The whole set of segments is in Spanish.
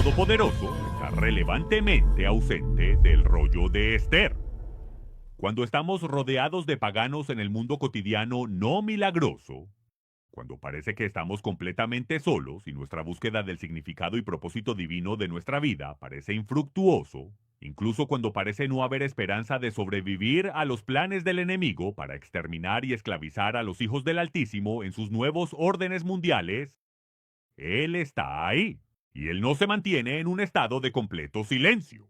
Todopoderoso está relevantemente ausente del rollo de Esther. Cuando estamos rodeados de paganos en el mundo cotidiano no milagroso, cuando parece que estamos completamente solos y nuestra búsqueda del significado y propósito divino de nuestra vida parece infructuoso, incluso cuando parece no haber esperanza de sobrevivir a los planes del enemigo para exterminar y esclavizar a los hijos del Altísimo en sus nuevos órdenes mundiales, Él está ahí, y Él no se mantiene en un estado de completo silencio.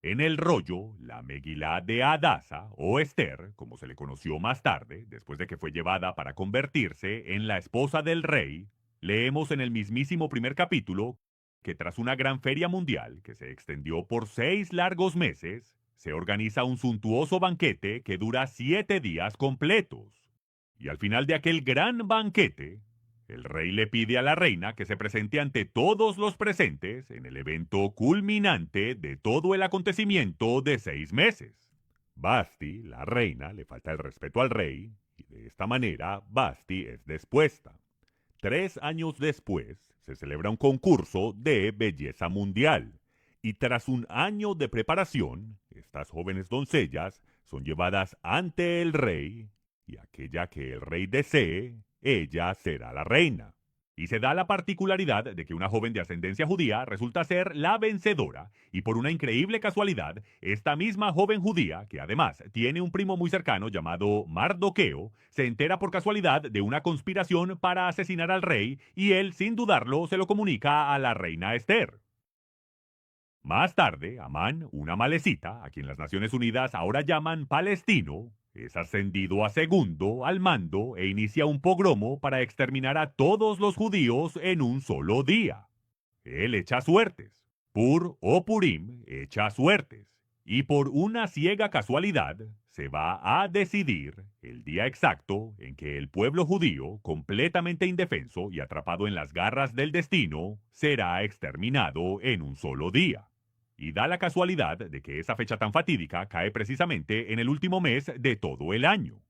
En el rollo, la Megilá de Hadasa, o Esther, como se le conoció más tarde, después de que fue llevada para convertirse en la esposa del rey, leemos en el mismísimo primer capítulo que tras una gran feria mundial que se extendió por 6 largos meses, se organiza un suntuoso banquete que dura 7 días completos. Y al final de aquel gran banquete, el rey le pide a la reina que se presente ante todos los presentes en el evento culminante de todo el acontecimiento de 6 meses. Basti, la reina, le falta el respeto al rey, y de esta manera Basti es despuesta. 3 años después se celebra un concurso de belleza mundial, y tras un año de preparación, estas jóvenes doncellas son llevadas ante el rey, y aquella que el rey desee, ella será la reina. Y se da la particularidad de que una joven de ascendencia judía resulta ser la vencedora, y por una increíble casualidad, esta misma joven judía, que además tiene un primo muy cercano llamado Mardoqueo, se entera por casualidad de una conspiración para asesinar al rey, y él, sin dudarlo, se lo comunica a la reina Esther. Más tarde, Amán, una malecita, a quien las Naciones Unidas ahora llaman palestino, es ascendido a segundo al mando e inicia un pogromo para exterminar a todos los judíos en un solo día. Él echa suertes. Pur o Purim echa suertes. Y por una ciega casualidad se va a decidir el día exacto en que el pueblo judío, completamente indefenso y atrapado en las garras del destino, será exterminado en un solo día. Y da la casualidad de que esa fecha tan fatídica cae precisamente en el último mes de todo el año.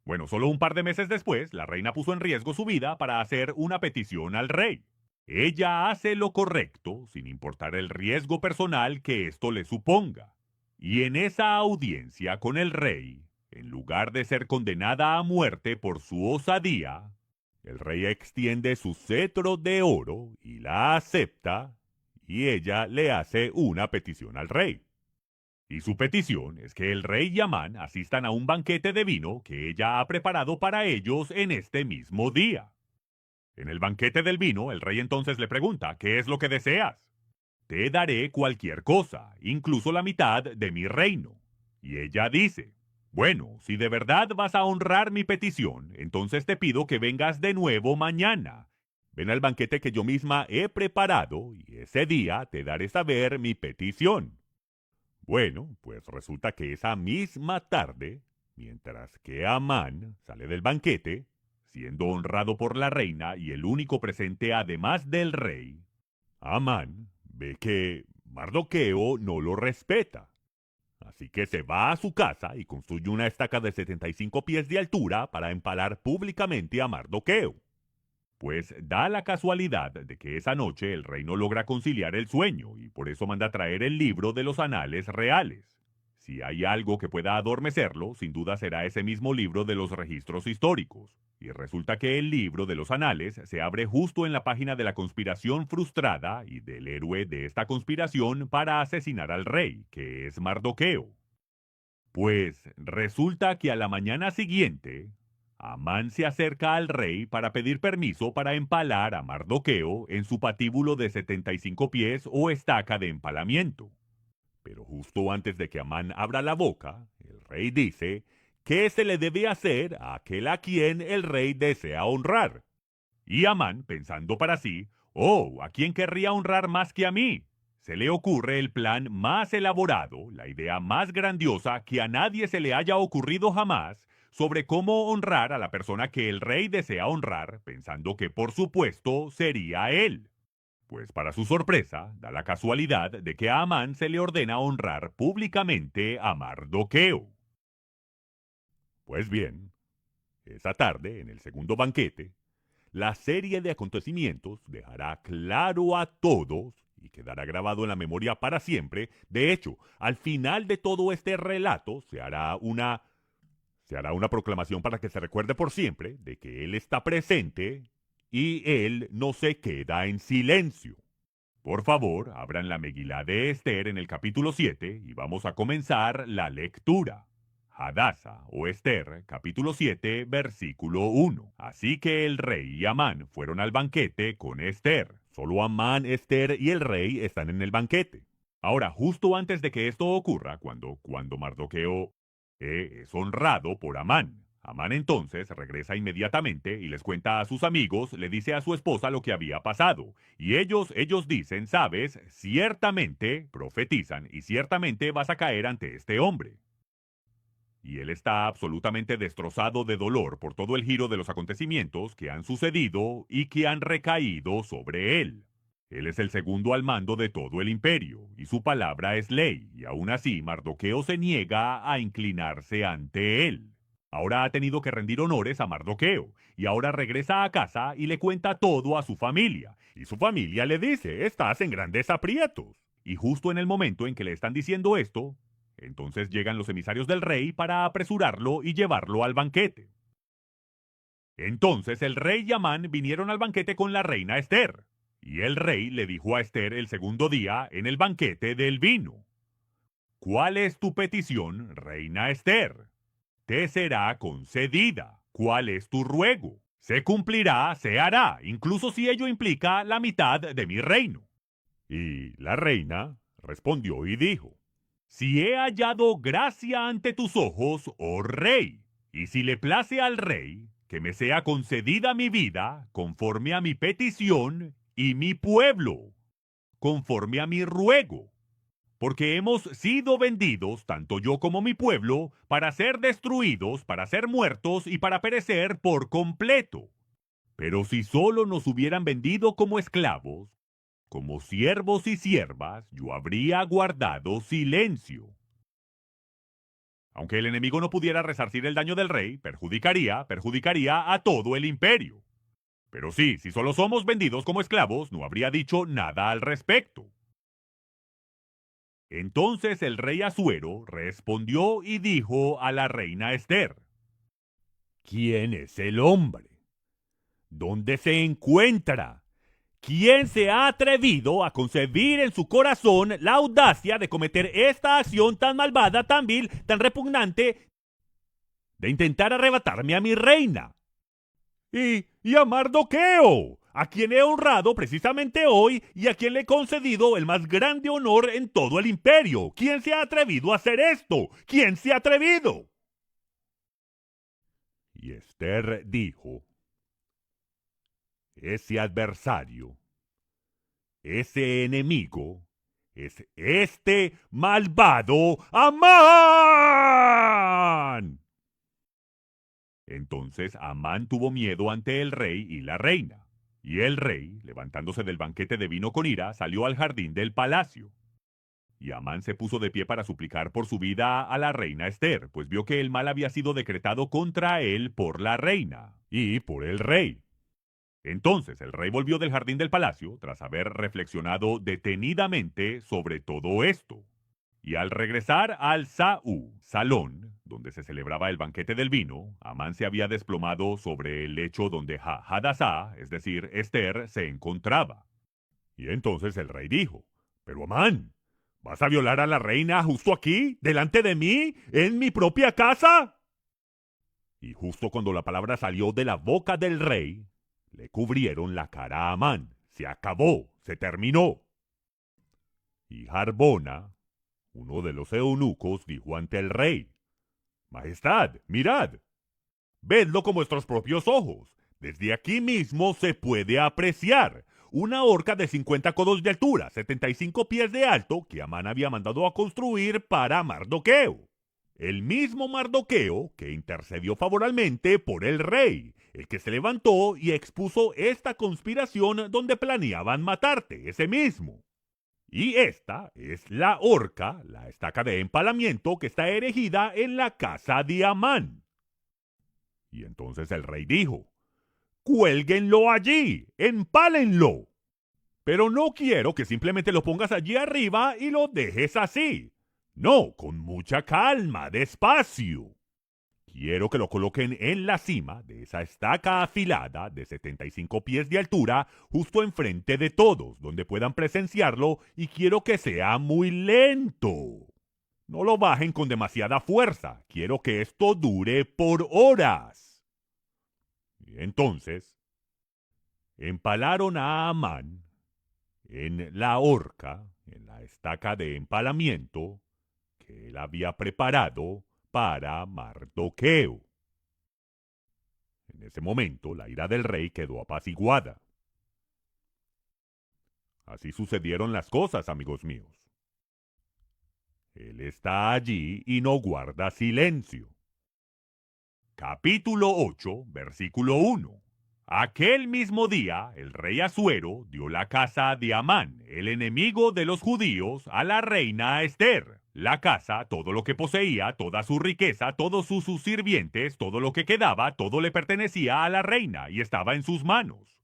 Bueno, solo un par de meses después, la reina puso en riesgo su vida para hacer una petición al rey. Ella hace lo correcto sin importar el riesgo personal que esto le suponga. Y en esa audiencia con el rey, en lugar de ser condenada a muerte por su osadía, el rey extiende su cetro de oro y la acepta, y ella le hace una petición al rey. Y su petición es que el rey y Amán asistan a un banquete de vino que ella ha preparado para ellos en este mismo día. En el banquete del vino, el rey entonces le pregunta, ¿qué es lo que deseas? Te daré cualquier cosa, incluso la mitad de mi reino. Y ella dice, bueno, si de verdad vas a honrar mi petición, entonces te pido que vengas de nuevo mañana. Ven al banquete que yo misma he preparado y ese día te daré saber mi petición. Bueno, pues resulta que esa misma tarde, mientras que Amán sale del banquete, siendo honrado por la reina y el único presente además del rey, Amán ve que Mardoqueo no lo respeta. Así que se va a su casa y construye una estaca de 75 pies de altura para empalar públicamente a Mardoqueo. Pues da la casualidad de que esa noche el rey no logra conciliar el sueño y por eso manda traer el libro de los anales reales. Si hay algo que pueda adormecerlo, sin duda será ese mismo libro de los registros históricos. Y resulta que el libro de los anales se abre justo en la página de la conspiración frustrada y del héroe de esta conspiración para asesinar al rey, que es Mardoqueo. Pues resulta que a la mañana siguiente, Amán se acerca al rey para pedir permiso para empalar a Mardoqueo en su patíbulo de 75 pies o estaca de empalamiento. Pero justo antes de que Amán abra la boca, el rey dice, ¿qué se le debe hacer a aquel a quien el rey desea honrar? Y Amán, pensando para sí, oh, ¿a quién querría honrar más que a mí? Se le ocurre el plan más elaborado, la idea más grandiosa que a nadie se le haya ocurrido jamás sobre cómo honrar a la persona que el rey desea honrar, pensando que por supuesto sería él. Pues para su sorpresa, da la casualidad de que a Amán se le ordena honrar públicamente a Mardoqueo. Pues bien, esa tarde, en el segundo banquete, la serie de acontecimientos dejará claro a todos y quedará grabado en la memoria para siempre. De hecho, al final de todo este relato se hará una proclamación para que se recuerde por siempre de que Él está presente y Él no se queda en silencio. Por favor, abran la Megilá de Esther en el capítulo 7 y vamos a comenzar la lectura. Hadasa o Esther, capítulo 7, versículo 1. Así que el rey y Amán fueron al banquete con Esther. Solo Amán, Esther y el rey están en el banquete. Ahora, justo antes de que esto ocurra, cuando Mardoqueo es honrado por Amán. Amán entonces regresa inmediatamente y les cuenta a sus amigos, le dice a su esposa lo que había pasado. Y ellos dicen, sabes, ciertamente profetizan y ciertamente vas a caer ante este hombre. Y él está absolutamente destrozado de dolor por todo el giro de los acontecimientos que han sucedido y que han recaído sobre él. Él es el segundo al mando de todo el imperio, y su palabra es ley, y aún así Mardoqueo se niega a inclinarse ante él. Ahora ha tenido que rendir honores a Mardoqueo, y ahora regresa a casa y le cuenta todo a su familia. Y su familia le dice, estás en grandes aprietos. Y justo en el momento en que le están diciendo esto, entonces llegan los emisarios del rey para apresurarlo y llevarlo al banquete. Entonces el rey y Amán vinieron al banquete con la reina Esther. Y el rey le dijo a Esther el segundo día en el banquete del vino, ¿cuál es tu petición, reina Esther? Te será concedida. ¿Cuál es tu ruego? Se cumplirá, se hará, incluso si ello implica la mitad de mi reino. Y la reina respondió y dijo, si he hallado gracia ante tus ojos, oh rey, y si le place al rey, que me sea concedida mi vida, conforme a mi petición, y mi pueblo, conforme a mi ruego. Porque hemos sido vendidos, tanto yo como mi pueblo, para ser destruidos, para ser muertos y para perecer por completo. Pero si solo nos hubieran vendido como esclavos, como siervos y siervas, yo habría guardado silencio. Aunque el enemigo no pudiera resarcir el daño del rey, perjudicaría a todo el imperio. Pero sí, si solo somos vendidos como esclavos, no habría dicho nada al respecto. Entonces el rey Asuero respondió y dijo a la reina Esther, ¿quién es el hombre? ¿Dónde se encuentra? ¿Quién se ha atrevido a concebir en su corazón la audacia de cometer esta acción tan malvada, tan vil, tan repugnante, de intentar arrebatarme a mi reina? Y a Mardoqueo, a quien he honrado precisamente hoy y a quien le he concedido el más grande honor en todo el imperio. ¿Quién se ha atrevido a hacer esto? ¿Quién se ha atrevido? Y Esther dijo, ese adversario, ese enemigo, es este malvado Amán. Entonces Amán tuvo miedo ante el rey y la reina. Y el rey, levantándose del banquete de vino con ira, salió al jardín del palacio. Y Amán se puso de pie para suplicar por su vida a la reina Esther, pues vio que el mal había sido decretado contra él por la reina y por el rey. Entonces el rey volvió del jardín del palacio, tras haber reflexionado detenidamente sobre todo esto. Y al regresar al salón, donde se celebraba el banquete del vino, Amán se había desplomado sobre el lecho donde Hadasá, es decir, Esther, se encontraba. Y entonces el rey dijo, pero Amán, ¿vas a violar a la reina justo aquí, delante de mí, en mi propia casa? Y justo cuando la palabra salió de la boca del rey, le cubrieron la cara a Amán. Se acabó, se terminó. Y Harbona, uno de los eunucos, dijo ante el rey, Majestad, mirad, vedlo con vuestros propios ojos. Desde aquí mismo se puede apreciar una horca de 50 codos de altura, 75 pies de alto, que Amán había mandado a construir para Mardoqueo. El mismo Mardoqueo que intercedió favorablemente por el rey, el que se levantó y expuso esta conspiración donde planeaban matarte, ese mismo. Y esta es la horca, la estaca de empalamiento que está erigida en la casa de Amán. Y entonces el rey dijo, cuélguenlo allí, empálenlo. Pero no quiero que simplemente lo pongas allí arriba y lo dejes así. No, con mucha calma, despacio. Quiero que lo coloquen en la cima de esa estaca afilada de 75 pies de altura, justo enfrente de todos, donde puedan presenciarlo, y quiero que sea muy lento. No lo bajen con demasiada fuerza. Quiero que esto dure por horas. Y entonces, empalaron a Amán en la horca, en la estaca de empalamiento que él había preparado para Mardoqueo. En ese momento, la ira del rey quedó apaciguada. Así sucedieron las cosas, amigos míos. Él está allí y no guarda silencio. Capítulo 8, versículo 1. Aquel mismo día, el rey Asuero dio la casa de Amán, el enemigo de los judíos, a la reina Ester. La casa, todo lo que poseía, toda su riqueza, todos sus sirvientes, todo lo que quedaba, todo le pertenecía a la reina y estaba en sus manos.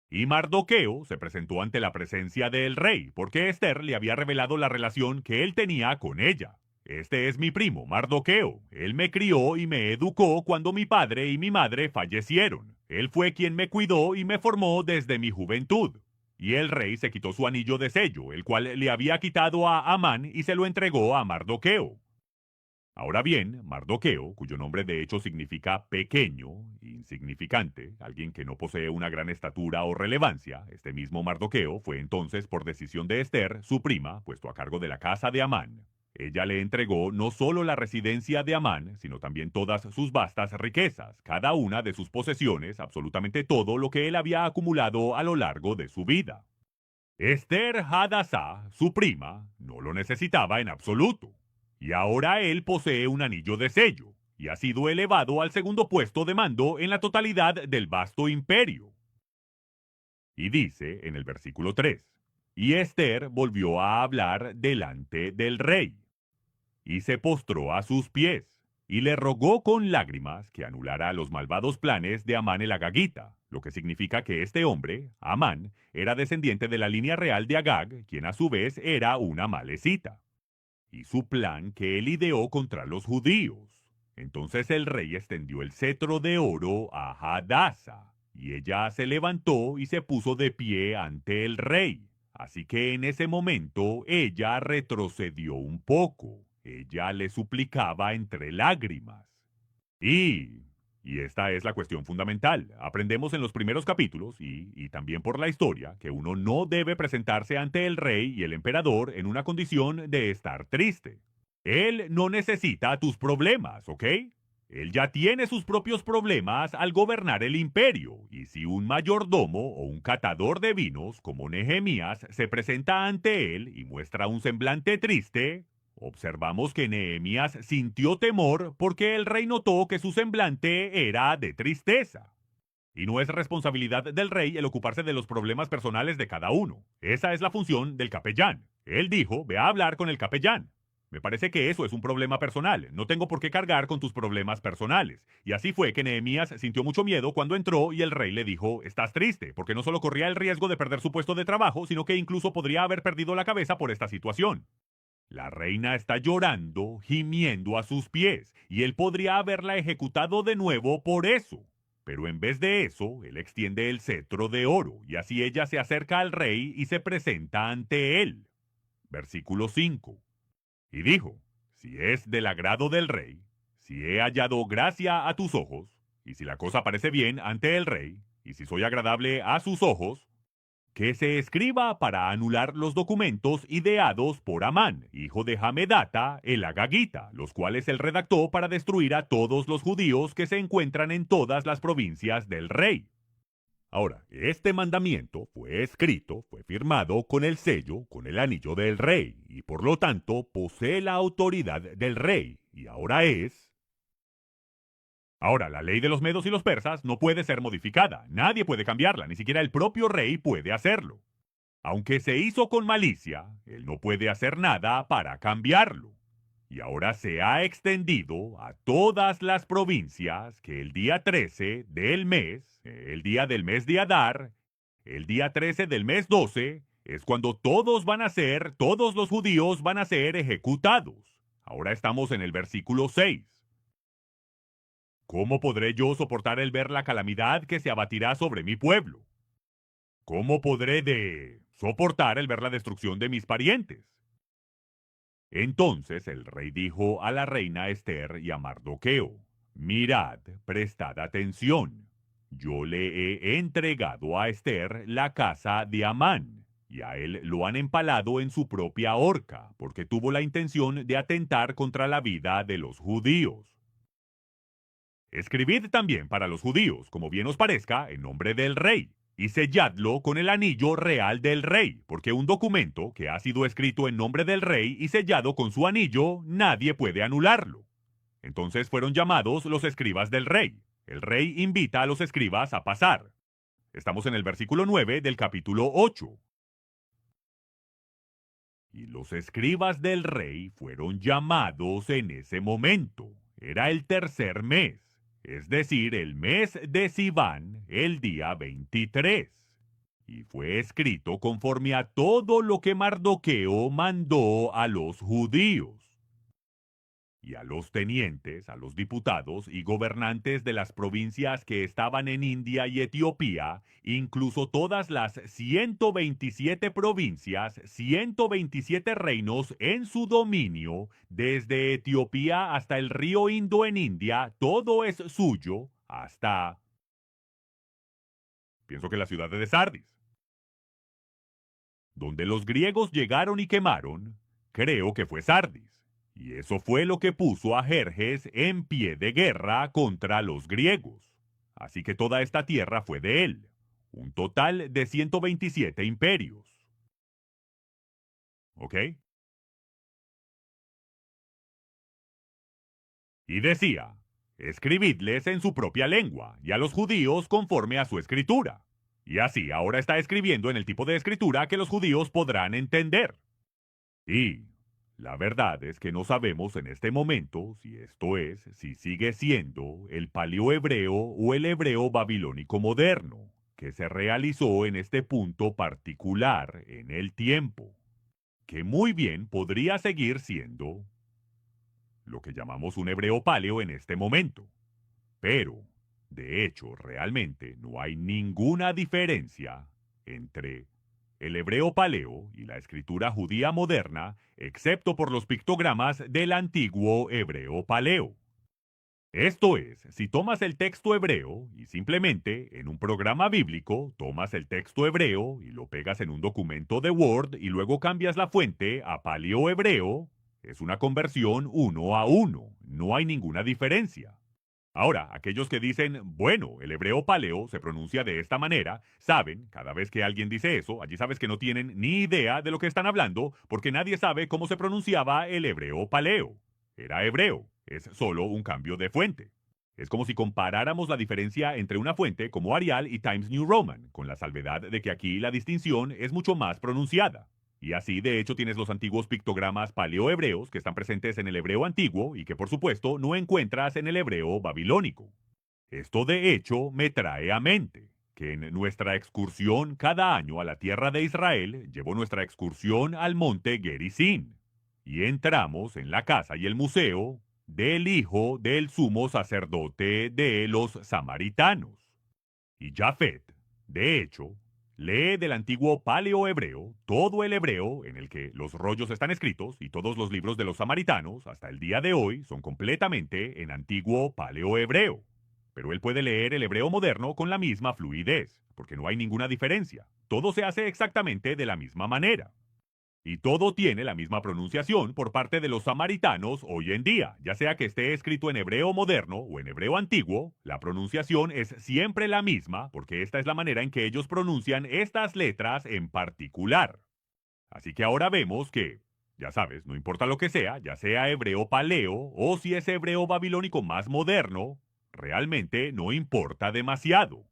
Y Mardoqueo se presentó ante la presencia del rey, porque Ester le había revelado la relación que él tenía con ella. Este es mi primo, Mardoqueo. Él me crió y me educó cuando mi padre y mi madre fallecieron. Él fue quien me cuidó y me formó desde mi juventud. Y el rey se quitó su anillo de sello, el cual le había quitado a Amán y se lo entregó a Mardoqueo. Ahora bien, Mardoqueo, cuyo nombre de hecho significa pequeño, insignificante, alguien que no posee una gran estatura o relevancia, este mismo Mardoqueo fue entonces, por decisión de Ester, su prima, puesto a cargo de la casa de Amán. Ella le entregó no solo la residencia de Amán, sino también todas sus vastas riquezas, cada una de sus posesiones, absolutamente todo lo que él había acumulado a lo largo de su vida. Ester Hadasá, su prima, no lo necesitaba en absoluto. Y ahora él posee un anillo de sello, y ha sido elevado al segundo puesto de mando en la totalidad del vasto imperio. Y dice en el versículo 3, y Ester volvió a hablar delante del rey, y se postró a sus pies, y le rogó con lágrimas que anulara los malvados planes de Amán el Agagita, lo que significa que este hombre, Amán, era descendiente de la línea real de Agag, quien a su vez era una malecita, y su plan que él ideó contra los judíos. Entonces el rey extendió el cetro de oro a Hadasa, y ella se levantó y se puso de pie ante el rey. Así que en ese momento ella retrocedió un poco. Ella le suplicaba entre lágrimas. Y esta es la cuestión fundamental. Aprendemos en los primeros capítulos y también por la historia que uno no debe presentarse ante el rey y el emperador en una condición de estar triste. Él no necesita tus problemas, ¿ok? Él ya tiene sus propios problemas al gobernar el imperio, y si un mayordomo o un catador de vinos como Nehemías se presenta ante él y muestra un semblante triste, observamos que Nehemías sintió temor porque el rey notó que su semblante era de tristeza. Y no es responsabilidad del rey el ocuparse de los problemas personales de cada uno. Esa es la función del capellán. Él dijo, ve a hablar con el capellán. Me parece que eso es un problema personal. No tengo por qué cargar con tus problemas personales. Y así fue que Nehemías sintió mucho miedo cuando entró y el rey le dijo, estás triste, porque no solo corría el riesgo de perder su puesto de trabajo, sino que incluso podría haber perdido la cabeza por esta situación. La reina está llorando, gimiendo a sus pies, y él podría haberla ejecutado de nuevo por eso. Pero en vez de eso, él extiende el cetro de oro, y así ella se acerca al rey y se presenta ante él. Versículo 5. Y dijo, si es del agrado del rey, si he hallado gracia a tus ojos, y si la cosa parece bien ante el rey, y si soy agradable a sus ojos, que se escriba para anular los documentos ideados por Amán, hijo de Hamedata, el Agagita, los cuales él redactó para destruir a todos los judíos que se encuentran en todas las provincias del rey. Ahora, este mandamiento fue escrito, fue firmado con el sello, con el anillo del rey, y por lo tanto posee la autoridad del rey, y ahora es... Ahora, la ley de los medos y los persas no puede ser modificada, nadie puede cambiarla, ni siquiera el propio rey puede hacerlo. Aunque se hizo con malicia, él no puede hacer nada para cambiarlo. y ahora se ha extendido a todas las provincias que el día 13 del mes, el día del mes de Adar, el día 13 del mes 12, es cuando todos los judíos van a ser ejecutados. Ahora estamos en el versículo 6. ¿Cómo podré yo soportar el ver la calamidad que se abatirá sobre mi pueblo? ¿Cómo podré soportar el ver la destrucción de mis parientes? Entonces el rey dijo a la reina Esther y a Mardoqueo: Mirad, prestad atención. Yo le he entregado a Esther la casa de Amán, y a él lo han empalado en su propia horca, porque tuvo la intención de atentar contra la vida de los judíos. Escribid también para los judíos, como bien os parezca, en nombre del rey, y selladlo con el anillo real del rey, porque un documento que ha sido escrito en nombre del rey y sellado con su anillo, nadie puede anularlo. Entonces fueron llamados los escribas del rey. El rey invita a los escribas a pasar. Estamos en el versículo 9 del capítulo 8. Y los escribas del rey fueron llamados en ese momento. Era el tercer mes, es decir, el mes de Siván, el día 23. Y fue escrito conforme a todo lo que Mardoqueo mandó a los judíos. Y a los tenientes, a los diputados y gobernantes de las provincias que estaban en India y Etiopía, incluso todas las 127 provincias, 127 reinos en su dominio, desde Etiopía hasta el río Indo en India, todo es suyo, hasta, pienso que la ciudad de Sardis, donde los griegos llegaron y quemaron, creo que fue Sardis. Y eso fue lo que puso a Jerjes en pie de guerra contra los griegos. Así que toda esta tierra fue de él. Un total de 127 imperios. ¿Ok? Y decía: escribidles en su propia lengua, y a los judíos conforme a su escritura. Y así ahora está escribiendo en el tipo de escritura que los judíos podrán entender. Y la verdad es que no sabemos en este momento si sigue siendo el paleohebreo o el hebreo babilónico moderno, que se realizó en este punto particular en el tiempo, que muy bien podría seguir siendo lo que llamamos un hebreo paleo en este momento. Pero, de hecho, realmente no hay ninguna diferencia entre el hebreo paleo y la escritura judía moderna, excepto por los pictogramas del antiguo hebreo paleo. Esto es, si tomas el texto hebreo y simplemente en un programa bíblico tomas el texto hebreo y lo pegas en un documento de Word y luego cambias la fuente a paleo hebreo, es una conversión 1 a 1, no hay ninguna diferencia. Ahora, aquellos que dicen, bueno, el hebreo paleo se pronuncia de esta manera, saben, cada vez que alguien dice eso, allí sabes que no tienen ni idea de lo que están hablando, porque nadie sabe cómo se pronunciaba el hebreo paleo. Era hebreo, es solo un cambio de fuente. Es como si comparáramos la diferencia entre una fuente como Arial y Times New Roman, con la salvedad de que aquí la distinción es mucho más pronunciada. Y así, de hecho, tienes los antiguos pictogramas paleohebreos que están presentes en el hebreo antiguo y que, por supuesto, no encuentras en el hebreo babilónico. Esto, de hecho, me trae a mente que en nuestra excursión cada año a la tierra de Israel, llevo nuestra excursión al monte Gerizim. Y entramos en la casa y el museo del hijo del sumo sacerdote de los samaritanos. Y Jafet, de hecho, lee del antiguo paleohebreo todo el hebreo en el que los rollos están escritos y todos los libros de los samaritanos hasta el día de hoy son completamente en antiguo paleohebreo. Pero él puede leer el hebreo moderno con la misma fluidez, porque no hay ninguna diferencia. Todo se hace exactamente de la misma manera. Y todo tiene la misma pronunciación por parte de los samaritanos hoy en día, ya sea que esté escrito en hebreo moderno o en hebreo antiguo, la pronunciación es siempre la misma porque esta es la manera en que ellos pronuncian estas letras en particular. Así que ahora vemos que, ya sabes, no importa lo que sea, ya sea hebreo paleo o si es hebreo babilónico más moderno, realmente no importa demasiado.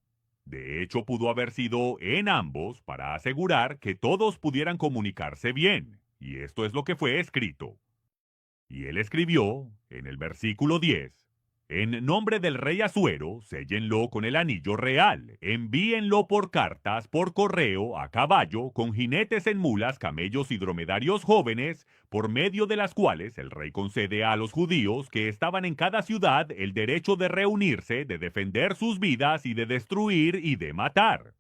De hecho, pudo haber sido en ambos para asegurar que todos pudieran comunicarse bien, y esto es lo que fue escrito. Y él escribió en el versículo 10: En nombre del rey Asuero, séllenlo con el anillo real, envíenlo por cartas, por correo, a caballo, con jinetes en mulas, camellos y dromedarios jóvenes, por medio de las cuales el rey concede a los judíos que estaban en cada ciudad el derecho de reunirse, de defender sus vidas y de destruir y de matar,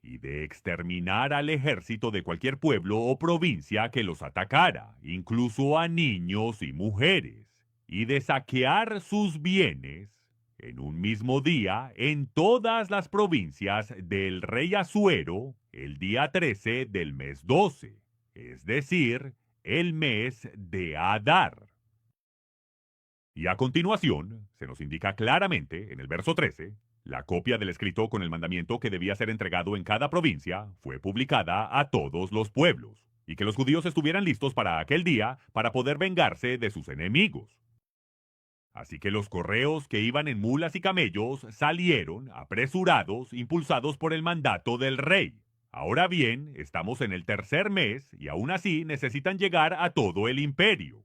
y de exterminar al ejército de cualquier pueblo o provincia que los atacara, incluso a niños y mujeres, y de saquear sus bienes en un mismo día en todas las provincias del rey Asuero el día 13 del mes 12, es decir, el mes de Adar. Y a continuación, se nos indica claramente en el verso 13, la copia del escrito con el mandamiento que debía ser entregado en cada provincia fue publicada a todos los pueblos, y que los judíos estuvieran listos para aquel día para poder vengarse de sus enemigos. Así que los correos que iban en mulas y camellos salieron, apresurados, impulsados por el mandato del rey. Ahora bien, estamos en el tercer mes y aún así necesitan llegar a todo el imperio,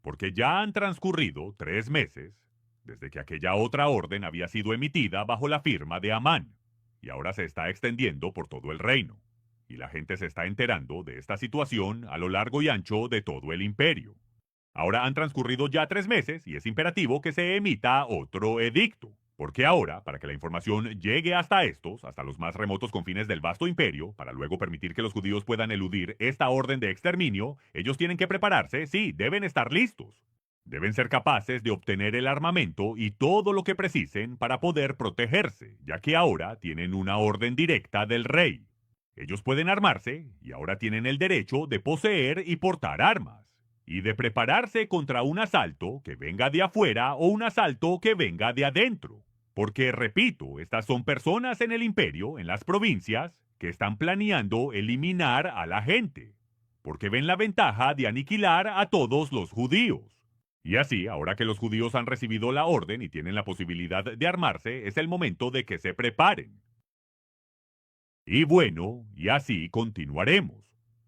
porque ya han transcurrido 3 meses desde que aquella otra orden había sido emitida bajo la firma de Amán, y ahora se está extendiendo por todo el reino, y la gente se está enterando de esta situación a lo largo y ancho de todo el imperio. Ahora han transcurrido ya 3 meses y es imperativo que se emita otro edicto, porque ahora, para que la información llegue hasta estos, hasta los más remotos confines del vasto imperio, para luego permitir que los judíos puedan eludir esta orden de exterminio, ellos tienen que prepararse, sí, deben estar listos. Deben ser capaces de obtener el armamento y todo lo que precisen para poder protegerse, ya que ahora tienen una orden directa del rey. Ellos pueden armarse y ahora tienen el derecho de poseer y portar armas, y de prepararse contra un asalto que venga de afuera o un asalto que venga de adentro. Porque, repito, estas son personas en el imperio, en las provincias, que están planeando eliminar a la gente, porque ven la ventaja de aniquilar a todos los judíos. Y así, ahora que los judíos han recibido la orden y tienen la posibilidad de armarse, es el momento de que se preparen. Y bueno, y así continuaremos.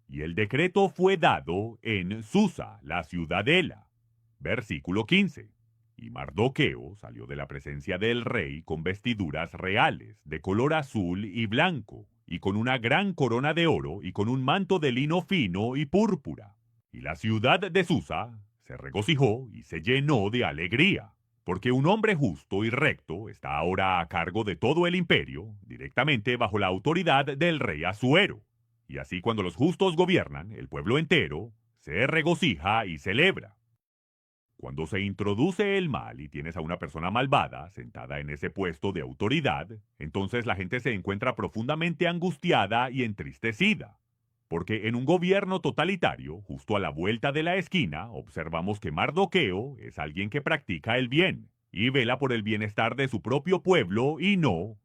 Y el decreto fue dado en Susa, la ciudadela. Versículo 15. Y Mardoqueo salió de la presencia del rey con vestiduras reales, de color azul y blanco, y con una gran corona de oro, y con un manto de lino fino y púrpura. Y la ciudad de Susa se regocijó y se llenó de alegría, porque un hombre justo y recto está ahora a cargo de todo el imperio, directamente bajo la autoridad del rey Asuero. Y así cuando los justos gobiernan, el pueblo entero se regocija y celebra. Cuando se introduce el mal y tienes a una persona malvada sentada en ese puesto de autoridad, entonces la gente se encuentra profundamente angustiada y entristecida. Porque en un gobierno totalitario, justo a la vuelta de la esquina, observamos que Mardoqueo es alguien que practica el bien y vela por el bienestar de su propio pueblo y no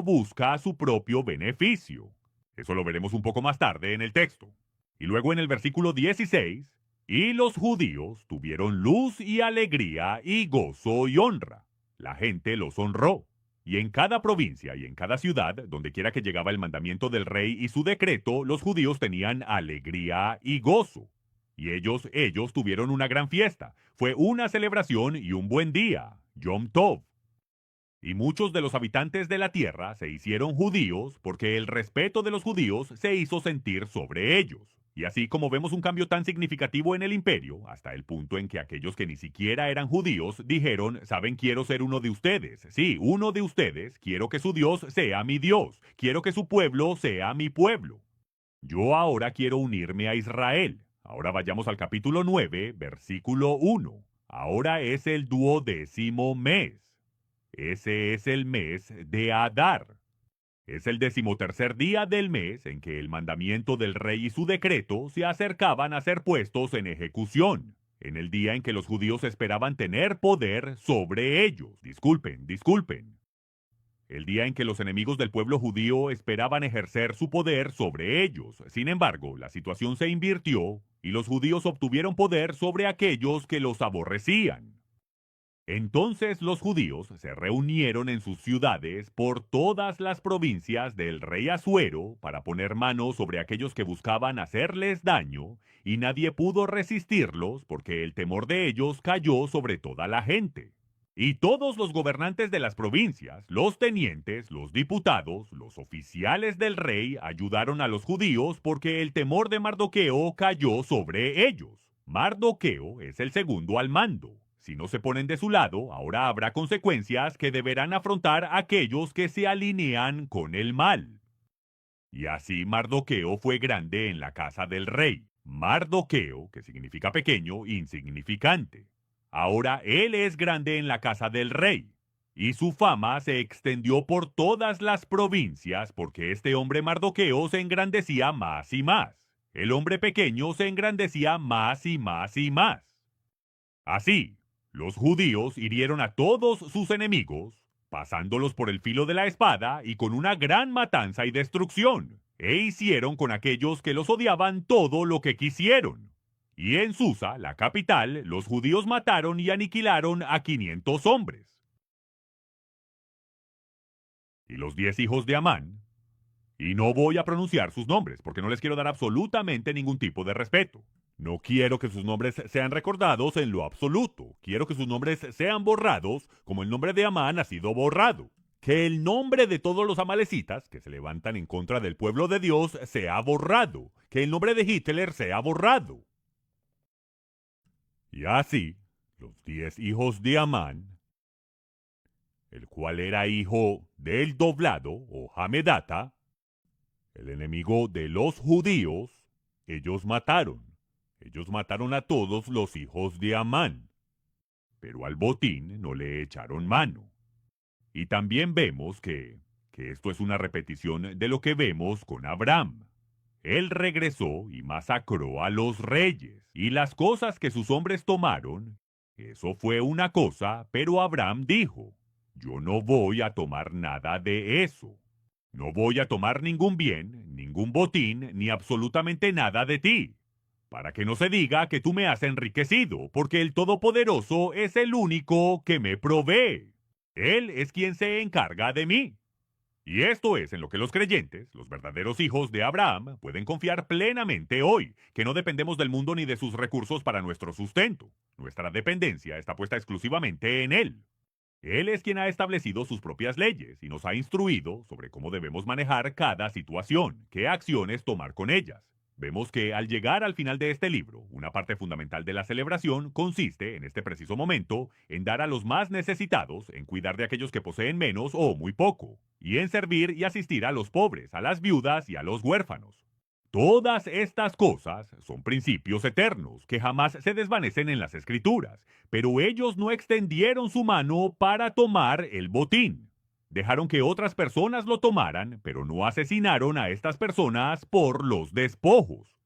busca su propio beneficio. Eso lo veremos un poco más tarde en el texto. Y luego en el versículo 16, y los judíos tuvieron luz y alegría y gozo y honra. La gente los honró. Y en cada provincia y en cada ciudad, donde quiera que llegaba el mandamiento del rey y su decreto, los judíos tenían alegría y gozo. Y ellos tuvieron una gran fiesta. Fue una celebración y un buen día, Yom Tov. Y muchos de los habitantes de la tierra se hicieron judíos porque el respeto de los judíos se hizo sentir sobre ellos. Y así como vemos un cambio tan significativo en el imperio, hasta el punto en que aquellos que ni siquiera eran judíos dijeron, saben, quiero ser uno de ustedes. Sí, uno de ustedes, quiero que su Dios sea mi Dios, quiero que su pueblo sea mi pueblo. Yo ahora quiero unirme a Israel. Ahora vayamos al capítulo 9, versículo 1. Ahora es el 12º mes. Ese es el mes de Adar. Es el 13º día del mes en que el mandamiento del rey y su decreto se acercaban a ser puestos en ejecución, en el día en que los judíos esperaban tener poder sobre ellos. Disculpen. El día en que los enemigos del pueblo judío esperaban ejercer su poder sobre ellos. Sin embargo, la situación se invirtió y los judíos obtuvieron poder sobre aquellos que los aborrecían. Entonces los judíos se reunieron en sus ciudades por todas las provincias del rey Asuero para poner mano sobre aquellos que buscaban hacerles daño, y nadie pudo resistirlos porque el temor de ellos cayó sobre toda la gente. Y todos los gobernantes de las provincias, los tenientes, los diputados, los oficiales del rey ayudaron a los judíos porque el temor de Mardoqueo cayó sobre ellos. Mardoqueo es el segundo al mando. Si no se ponen de su lado, ahora habrá consecuencias que deberán afrontar aquellos que se alinean con el mal. Y así Mardoqueo fue grande en la casa del rey. Mardoqueo, que significa pequeño, insignificante. Ahora él es grande en la casa del rey. Y su fama se extendió por todas las provincias porque este hombre Mardoqueo se engrandecía más y más. El hombre pequeño se engrandecía más y más y más. Así, los judíos hirieron a todos sus enemigos, pasándolos por el filo de la espada y con una gran matanza y destrucción, e hicieron con aquellos que los odiaban todo lo que quisieron. Y en Susa, la capital, los judíos mataron y aniquilaron a 500 hombres. Y los 10 hijos de Amán, y no voy a pronunciar sus nombres porque no les quiero dar absolutamente ningún tipo de respeto. No quiero que sus nombres sean recordados en lo absoluto. Quiero que sus nombres sean borrados como el nombre de Amán ha sido borrado. Que el nombre de todos los amalecitas que se levantan en contra del pueblo de Dios sea borrado. Que el nombre de Hitler sea borrado. Y así, los 10 hijos de Amán, el cual era hijo del doblado o Hamedata, el enemigo de los judíos, ellos mataron. Ellos mataron a todos los hijos de Amán, pero al botín no le echaron mano. Y también vemos que esto es una repetición de lo que vemos con Abraham. Él regresó y masacró a los reyes, y las cosas que sus hombres tomaron, eso fue una cosa, pero Abraham dijo, yo no voy a tomar nada de eso. No voy a tomar ningún bien, ningún botín, ni absolutamente nada de ti, para que no se diga que tú me has enriquecido, porque el Todopoderoso es el único que me provee. Él es quien se encarga de mí. Y esto es en lo que los creyentes, los verdaderos hijos de Abraham, pueden confiar plenamente hoy, que no dependemos del mundo ni de sus recursos para nuestro sustento. Nuestra dependencia está puesta exclusivamente en Él. Él es quien ha establecido sus propias leyes y nos ha instruido sobre cómo debemos manejar cada situación, qué acciones tomar con ellas. Vemos que al llegar al final de este libro, una parte fundamental de la celebración consiste, en este preciso momento, en dar a los más necesitados, en cuidar de aquellos que poseen menos o muy poco, y en servir y asistir a los pobres, a las viudas y a los huérfanos. Todas estas cosas son principios eternos que jamás se desvanecen en las Escrituras, pero ellos no extendieron su mano para tomar el botín. Dejaron que otras personas lo tomaran, pero no asesinaron a estas personas por los despojos.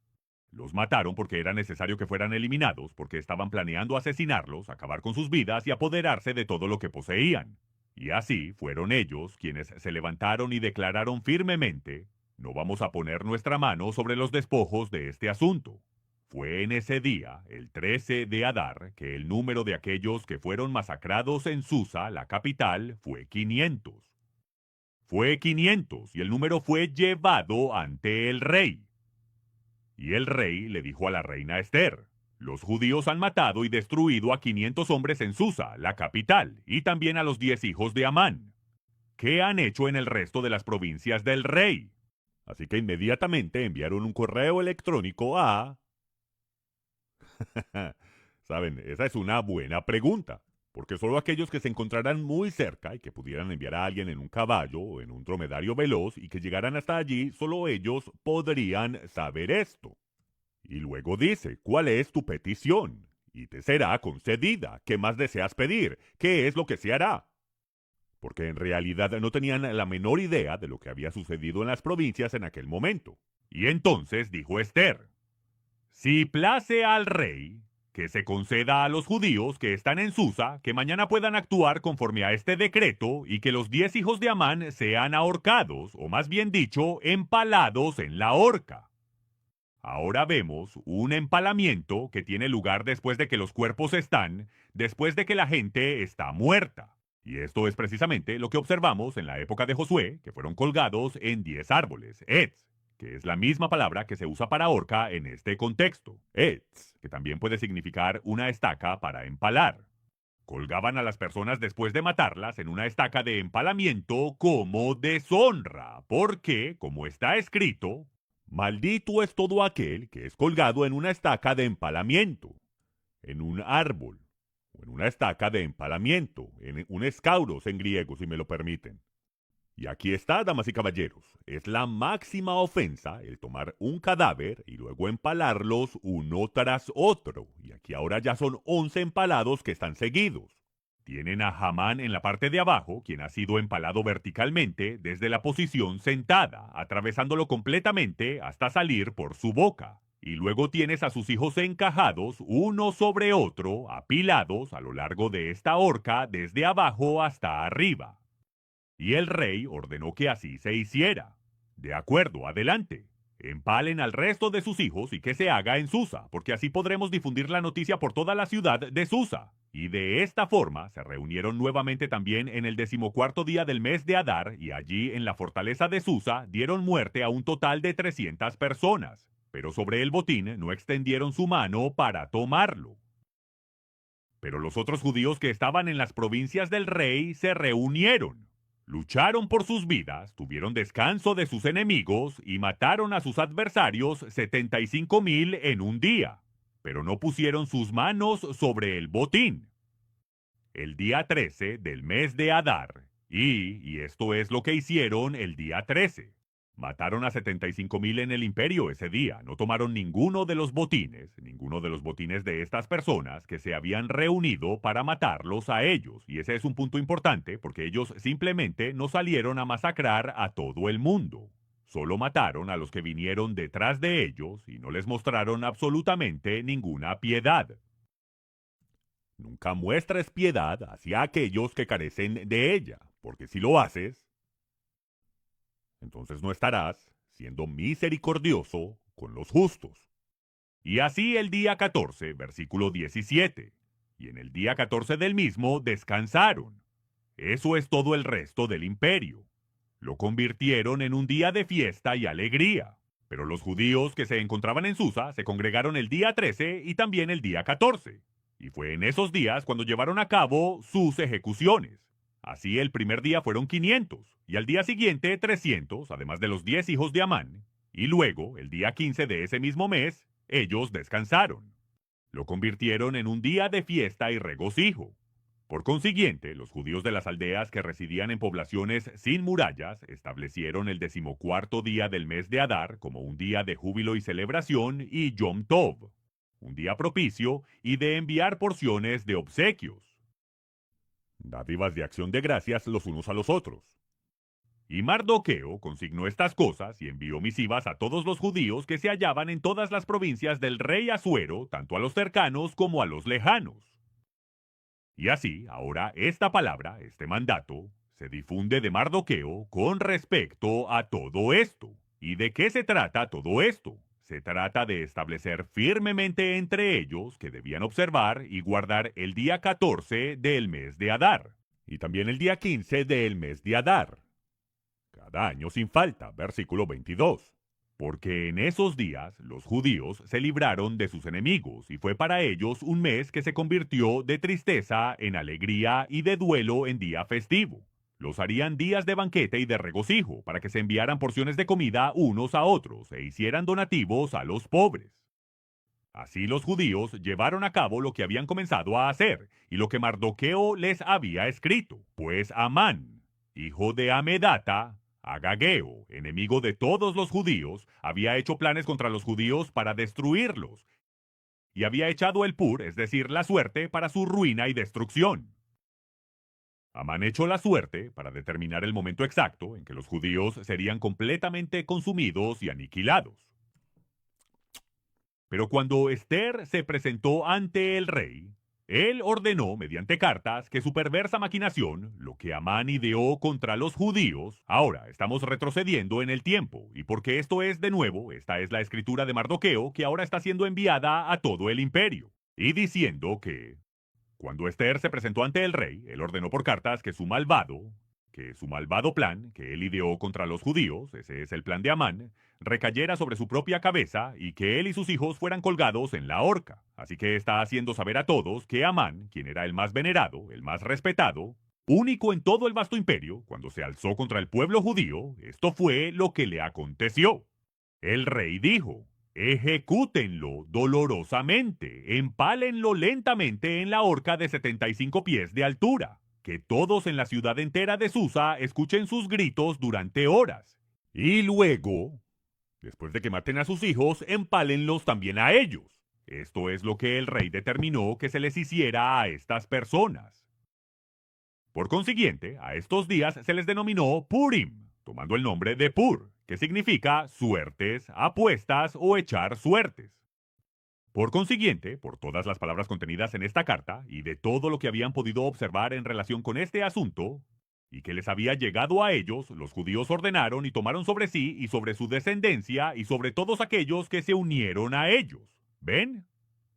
Los mataron porque era necesario que fueran eliminados, porque estaban planeando asesinarlos, acabar con sus vidas y apoderarse de todo lo que poseían. Y así fueron ellos quienes se levantaron y declararon firmemente, no vamos a poner nuestra mano sobre los despojos de este asunto. Fue en ese día, el 13 de Adar, que el número de aquellos que fueron masacrados en Susa, la capital, fue 500. Fue 500 y el número fue llevado ante el rey. Y el rey le dijo a la reina Esther, los judíos han matado y destruido a 500 hombres en Susa, la capital, y también a los 10 hijos de Amán. ¿Qué han hecho en el resto de las provincias del rey? Así que inmediatamente enviaron un correo electrónico a... Saben, esa es una buena pregunta, porque solo aquellos que se encontraran muy cerca y que pudieran enviar a alguien en un caballo o en un dromedario veloz y que llegaran hasta allí, solo ellos podrían saber esto. Y luego dice, ¿cuál es tu petición? Y te será concedida. ¿Qué más deseas pedir? ¿Qué es lo que se hará? Porque en realidad no tenían la menor idea de lo que había sucedido en las provincias en aquel momento. Y entonces dijo Esther, si place al rey, que se conceda a los judíos que están en Susa, que mañana puedan actuar conforme a este decreto y que los 10 hijos de Amán sean ahorcados, o más bien dicho, empalados en la horca. ahora vemos un empalamiento que tiene lugar después de que los cuerpos están, después de que la gente está muerta. Y esto es precisamente lo que observamos en la época de Josué, que fueron colgados en 10 árboles, etz, que es la misma palabra que se usa para horca en este contexto, etz, que también puede significar una estaca para empalar. Colgaban a las personas después de matarlas en una estaca de empalamiento como deshonra, porque, como está escrito, maldito es todo aquel que es colgado en una estaca de empalamiento, en un árbol, o en una estaca de empalamiento, en un escauros en griego, si me lo permiten. Y aquí está, damas y caballeros, es la máxima ofensa el tomar un cadáver y luego empalarlos uno tras otro. Y aquí ahora ya son 11 empalados que están seguidos. Tienen a Hamán en la parte de abajo, quien ha sido empalado verticalmente desde la posición sentada, atravesándolo completamente hasta salir por su boca. Y luego tienes a sus hijos encajados uno sobre otro, apilados a lo largo de esta horca desde abajo hasta arriba. Y el rey ordenó que así se hiciera. De acuerdo, adelante. Empalen al resto de sus hijos y que se haga en Susa, porque así podremos difundir la noticia por toda la ciudad de Susa. Y de esta forma se reunieron nuevamente también en el 14º día del mes de Adar, y allí en la fortaleza de Susa dieron muerte a un total de 300 personas. Pero sobre el botín no extendieron su mano para tomarlo. Pero los otros judíos que estaban en las provincias del rey se reunieron. Lucharon por sus vidas, tuvieron descanso de sus enemigos y mataron a sus adversarios 75,000 en un día, pero no pusieron sus manos sobre el botín. El día 13 del mes de Adar, y esto es lo que hicieron el día 13. Mataron a 75,000 en el imperio ese día. No tomaron ninguno de los botines de estas personas que se habían reunido para matarlos a ellos. Y ese es un punto importante porque ellos simplemente no salieron a masacrar a todo el mundo. Solo mataron a los que vinieron detrás de ellos y no les mostraron absolutamente ninguna piedad. Nunca muestres piedad hacia aquellos que carecen de ella, porque si lo haces, entonces no estarás siendo misericordioso con los justos. Y así el día 14, versículo 17. Y en el día 14 del mismo descansaron. Eso es todo el resto del imperio. Lo convirtieron en un día de fiesta y alegría. Pero los judíos que se encontraban en Susa se congregaron el día 13 y también el día 14. Y fue en esos días cuando llevaron a cabo sus ejecuciones. Así el primer día fueron 500, y al día siguiente 300, además de los 10 hijos de Amán. Y luego, el día 15 de ese mismo mes, ellos descansaron. Lo convirtieron en un día de fiesta y regocijo. Por consiguiente, los judíos de las aldeas que residían en poblaciones sin murallas establecieron el 14º día del mes de Adar como un día de júbilo y celebración y Yom Tov, un día propicio y de enviar porciones de obsequios. Dádivas de acción de gracias los unos a los otros. Y Mardoqueo consignó estas cosas y envió misivas a todos los judíos que se hallaban en todas las provincias del rey Asuero, tanto a los cercanos como a los lejanos. Y así, ahora esta palabra, este mandato, se difunde de Mardoqueo con respecto a todo esto. ¿Y de qué se trata todo esto? Se trata de establecer firmemente entre ellos que debían observar y guardar el día 14 del mes de Adar, y también el día 15 del mes de Adar, cada año sin falta, versículo 22. Porque en esos días los judíos se libraron de sus enemigos, y fue para ellos un mes que se convirtió de tristeza en alegría y de duelo en día festivo. Los harían días de banquete y de regocijo, para que se enviaran porciones de comida unos a otros e hicieran donativos a los pobres. Así los judíos llevaron a cabo lo que habían comenzado a hacer, y lo que Mardoqueo les había escrito, pues Amán, hijo de Amedata, Agageo, enemigo de todos los judíos, había hecho planes contra los judíos para destruirlos, y había echado el pur, es decir, la suerte, para su ruina y destrucción. Amán echó la suerte para determinar el momento exacto en que los judíos serían completamente consumidos y aniquilados. Pero cuando Ester se presentó ante el rey, Él ordenó, mediante cartas, que su perversa maquinación, lo que Amán ideó contra los judíos, ahora estamos retrocediendo en el tiempo, y porque esto es de nuevo, esta es la escritura de Mardoqueo que ahora está siendo enviada a todo el imperio, y diciendo que, cuando Esther se presentó ante el rey, él ordenó por cartas que su malvado plan, que él ideó contra los judíos, ese es el plan de Amán, recayera sobre su propia cabeza y que él y sus hijos fueran colgados en la horca. Así que está haciendo saber a todos que Amán, quien era el más venerado, el más respetado, único en todo el vasto imperio, cuando se alzó contra el pueblo judío, esto fue lo que le aconteció. El rey dijo: ejecútenlo dolorosamente, empálenlo lentamente en la horca de 75 pies de altura. Que todos en la ciudad entera de Susa escuchen sus gritos durante horas. Y luego, después de que maten a sus hijos, empálenlos también a ellos. Esto es lo que el rey determinó que se les hiciera a estas personas. Por consiguiente, a estos días se les denominó Purim, tomando el nombre de Pur, que significa suertes, apuestas o echar suertes. Por consiguiente, por todas las palabras contenidas en esta carta y de todo lo que habían podido observar en relación con este asunto, y que les había llegado a ellos, los judíos ordenaron y tomaron sobre sí y sobre su descendencia y sobre todos aquellos que se unieron a ellos. ¿Ven?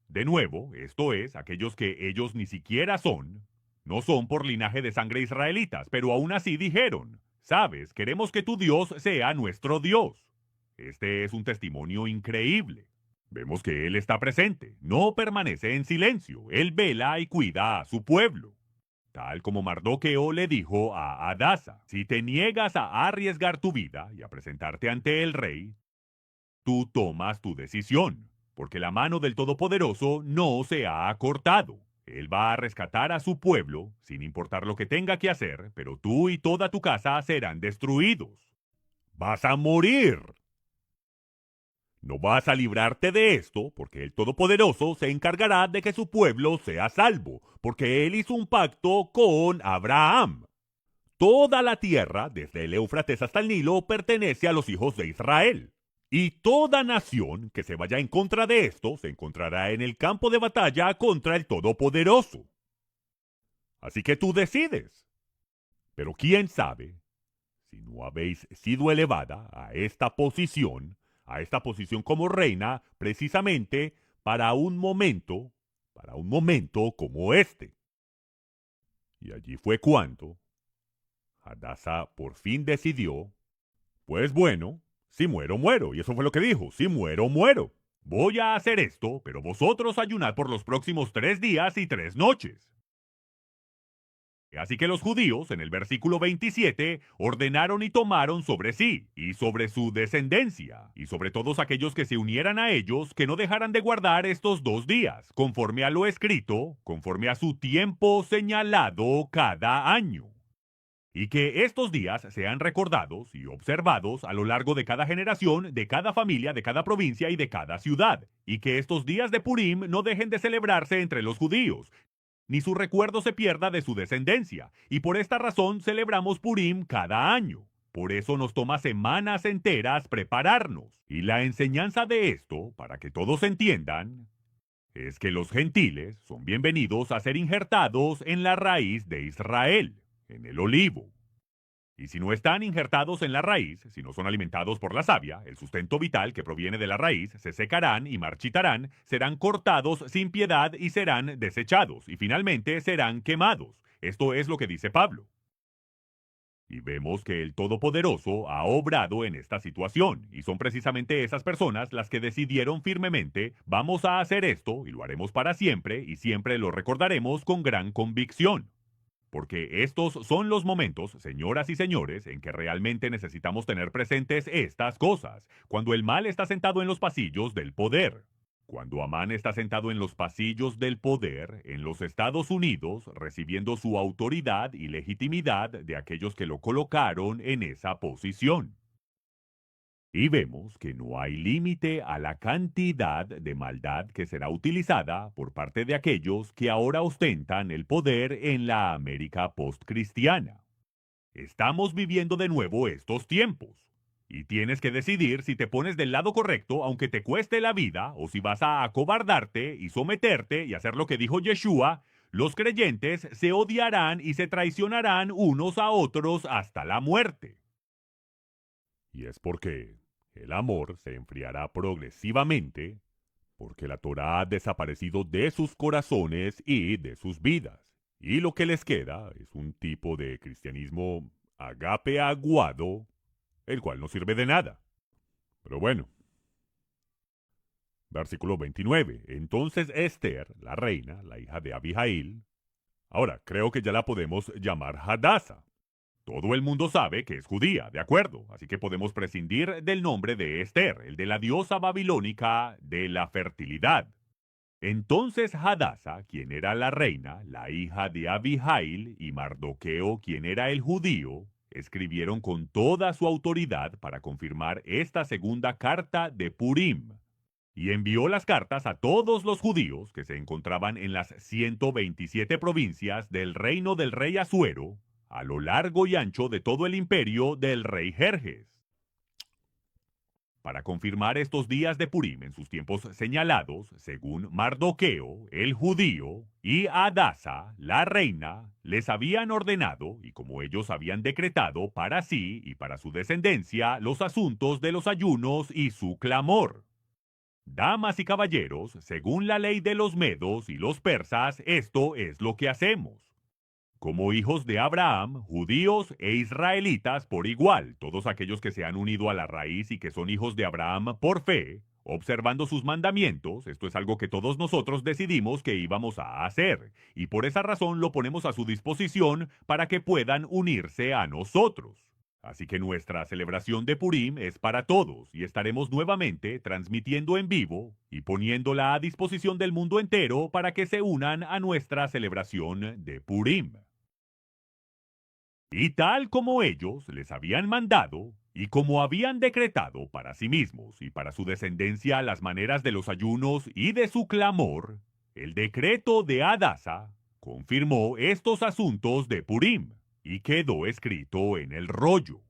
De nuevo, esto es, aquellos que ellos ni siquiera son, no son por linaje de sangre israelitas, pero aún así dijeron: sabes, queremos que tu Dios sea nuestro Dios. Este es un testimonio increíble. Vemos que Él está presente, no permanece en silencio, Él vela y cuida a su pueblo. Tal como Mardoqueo le dijo a Hadasa: si te niegas a arriesgar tu vida y a presentarte ante el rey, tú tomas tu decisión, porque la mano del Todopoderoso no se ha acortado. Él va a rescatar a su pueblo, sin importar lo que tenga que hacer, pero tú y toda tu casa serán destruidos. Vas a morir. No vas a librarte de esto, porque el Todopoderoso se encargará de que su pueblo sea salvo, porque Él hizo un pacto con Abraham. Toda la tierra, desde el Éufrates hasta el Nilo, pertenece a los hijos de Israel. Y toda nación que se vaya en contra de esto se encontrará en el campo de batalla contra el Todopoderoso. Así que tú decides. Pero quién sabe, si no habéis sido elevada a esta posición como reina, precisamente para un momento como este. Y allí fue cuando Hadasa por fin decidió: pues bueno, si muero, muero. Y eso fue lo que dijo: si muero, muero. Voy a hacer esto, pero vosotros ayunad por los próximos 3 días y 3 noches. Así que los judíos, en el versículo 27, ordenaron y tomaron sobre sí, y sobre su descendencia, y sobre todos aquellos que se unieran a ellos, que no dejaran de guardar estos 2 días, conforme a lo escrito, conforme a su tiempo señalado cada año. Y que estos días sean recordados y observados a lo largo de cada generación, de cada familia, de cada provincia y de cada ciudad. Y que estos días de Purim no dejen de celebrarse entre los judíos, ni su recuerdo se pierda de su descendencia. Y por esta razón celebramos Purim cada año. Por eso nos toma semanas enteras prepararnos. Y la enseñanza de esto, para que todos entiendan, es que los gentiles son bienvenidos a ser injertados en la raíz de Israel, en el olivo. Y si no están injertados en la raíz, si no son alimentados por la savia, el sustento vital que proviene de la raíz, se secarán y marchitarán, serán cortados sin piedad y serán desechados, y finalmente serán quemados. Esto es lo que dice Pablo. Y vemos que el Todopoderoso ha obrado en esta situación, y son precisamente esas personas las que decidieron firmemente: vamos a hacer esto y lo haremos para siempre, y siempre lo recordaremos con gran convicción. Porque estos son los momentos, señoras y señores, en que realmente necesitamos tener presentes estas cosas, cuando el mal está sentado en los pasillos del poder. Cuando Amán está sentado en los pasillos del poder en los Estados Unidos, recibiendo su autoridad y legitimidad de aquellos que lo colocaron en esa posición. Y vemos que no hay límite a la cantidad de maldad que será utilizada por parte de aquellos que ahora ostentan el poder en la América postcristiana. Estamos viviendo de nuevo estos tiempos. Y tienes que decidir si te pones del lado correcto aunque te cueste la vida o si vas a acobardarte y someterte y hacer lo que dijo Yeshua. Los creyentes se odiarán y se traicionarán unos a otros hasta la muerte. Y es porque el amor se enfriará progresivamente, porque la Torá ha desaparecido de sus corazones y de sus vidas. Y lo que les queda es un tipo de cristianismo agape aguado, el cual no sirve de nada. Pero bueno. Versículo 29. Entonces Esther, la reina, la hija de Abihail, ahora creo que ya la podemos llamar Hadassah. Todo el mundo sabe que es judía, de acuerdo, así que podemos prescindir del nombre de Esther, el de la diosa babilónica de la fertilidad. Entonces Hadassah, quien era la reina, la hija de Abihail, y Mardoqueo, quien era el judío, escribieron con toda su autoridad para confirmar esta segunda carta de Purim. Y envió las cartas a todos los judíos que se encontraban en las 127 provincias del reino del rey Asuero, a lo largo y ancho de todo el imperio del rey Jerjes. Para confirmar estos días de Purim en sus tiempos señalados, según Mardoqueo, el judío, y Hadassah, la reina, les habían ordenado, y como ellos habían decretado para sí y para su descendencia, los asuntos de los ayunos y su clamor. Damas y caballeros, según la ley de los medos y los persas, esto es lo que hacemos. Como hijos de Abraham, judíos e israelitas por igual, todos aquellos que se han unido a la raíz y que son hijos de Abraham por fe, observando sus mandamientos, esto es algo que todos nosotros decidimos que íbamos a hacer, y por esa razón lo ponemos a su disposición para que puedan unirse a nosotros. Así que nuestra celebración de Purim es para todos y estaremos nuevamente transmitiendo en vivo y poniéndola a disposición del mundo entero para que se unan a nuestra celebración de Purim. Y tal como ellos les habían mandado, y como habían decretado para sí mismos y para su descendencia las maneras de los ayunos y de su clamor, el decreto de Hadassah confirmó estos asuntos de Purim y quedó escrito en el rollo.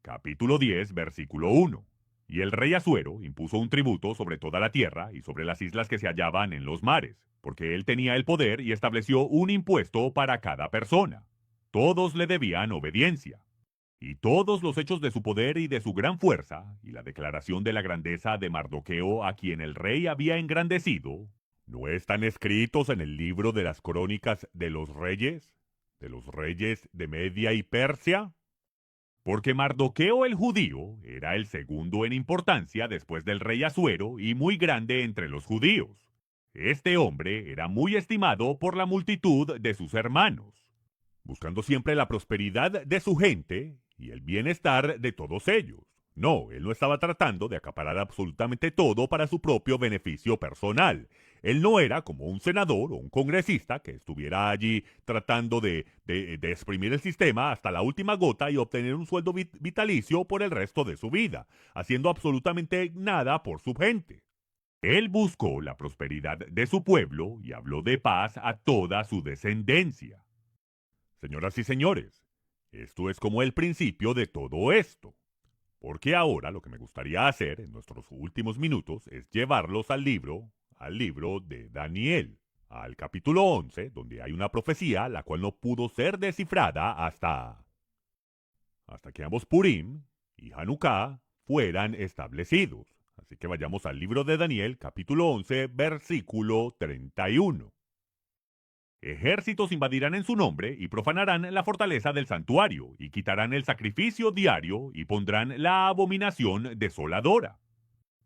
Capítulo 10, versículo 1. Y el rey Asuero impuso un tributo sobre toda la tierra y sobre las islas que se hallaban en los mares, porque él tenía el poder y estableció un impuesto para cada persona. Todos le debían obediencia. Y todos los hechos de su poder y de su gran fuerza, y la declaración de la grandeza de Mardoqueo a quien el rey había engrandecido, ¿no están escritos en el libro de las crónicas de los reyes de Media y Persia? Porque Mardoqueo el judío era el segundo en importancia después del rey Asuero y muy grande entre los judíos. Este hombre era muy estimado por la multitud de sus hermanos, buscando siempre la prosperidad de su gente y el bienestar de todos ellos. No, él no estaba tratando de acaparar absolutamente todo para su propio beneficio personal. Él no era como un senador o un congresista que estuviera allí tratando de exprimir el sistema hasta la última gota y obtener un sueldo vitalicio por el resto de su vida, haciendo absolutamente nada por su gente. Él buscó la prosperidad de su pueblo y habló de paz a toda su descendencia. Señoras y señores, esto es como el principio de todo esto. Porque ahora lo que me gustaría hacer en nuestros últimos minutos es llevarlos al libro de Daniel, al capítulo 11, donde hay una profecía la cual no pudo ser descifrada hasta que ambos Purim y Hanukkah fueran establecidos. Así que vayamos al libro de Daniel, capítulo 11, versículo 31. Ejércitos invadirán en su nombre y profanarán la fortaleza del santuario, y quitarán el sacrificio diario y pondrán la abominación desoladora.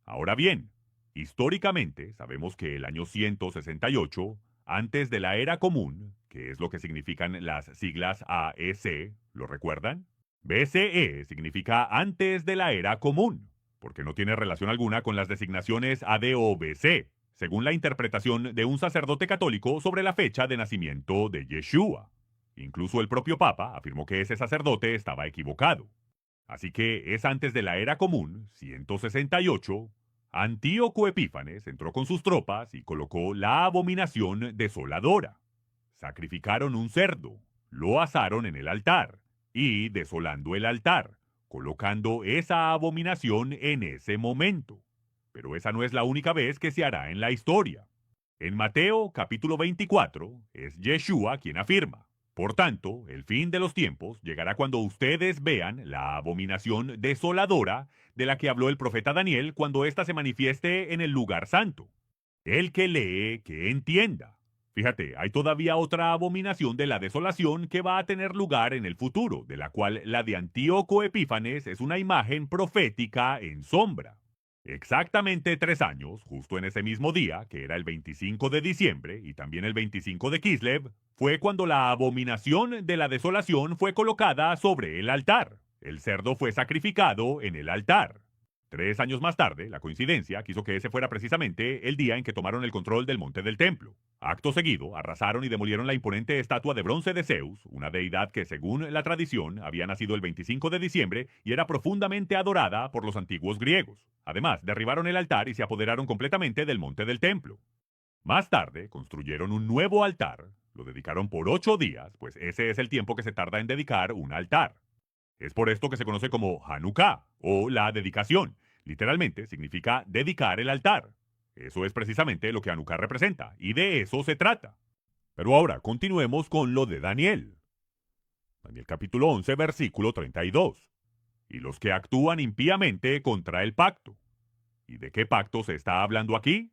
Ahora bien, históricamente sabemos que el año 168, antes de la era común, que es lo que significan las siglas AEC, ¿lo recuerdan? BCE significa antes de la era común, porque no tiene relación alguna con las designaciones AD o BC, según la interpretación de un sacerdote católico sobre la fecha de nacimiento de Yeshua. Incluso el propio Papa afirmó que ese sacerdote estaba equivocado. Así que es antes de la era común, 168, Antíoco Epífanes entró con sus tropas y colocó la abominación desoladora. Sacrificaron un cerdo, lo asaron en el altar, y, desolando el altar, colocando esa abominación en ese momento. Pero esa no es la única vez que se hará en la historia. En Mateo capítulo 24 es Yeshua quien afirma: por tanto, el fin de los tiempos llegará cuando ustedes vean la abominación desoladora de la que habló el profeta Daniel cuando ésta se manifieste en el lugar santo. El que lee, que entienda. Fíjate, hay todavía otra abominación de la desolación que va a tener lugar en el futuro, de la cual la de Antíoco Epífanes es una imagen profética en sombra. Exactamente 3 años, justo en ese mismo día, que era el 25 de diciembre y también el 25 de Kislev, fue cuando la abominación de la desolación fue colocada sobre el altar. El cerdo fue sacrificado en el altar. 3 años más tarde, la coincidencia quiso que ese fuera precisamente el día en que tomaron el control del monte del templo. Acto seguido, arrasaron y demolieron la imponente estatua de bronce de Zeus, una deidad que, según la tradición, había nacido el 25 de diciembre y era profundamente adorada por los antiguos griegos. Además, derribaron el altar y se apoderaron completamente del monte del templo. Más tarde, construyeron un nuevo altar, lo dedicaron por 8 días, pues ese es el tiempo que se tarda en dedicar un altar. Es por esto que se conoce como Hanukkah, o la dedicación. Literalmente significa dedicar el altar. Eso es precisamente lo que Hanukkah representa, y de eso se trata. Pero ahora, continuemos con lo de Daniel. Daniel capítulo 11, versículo 32. Y los que actúan impíamente contra el pacto. ¿Y de qué pacto se está hablando aquí?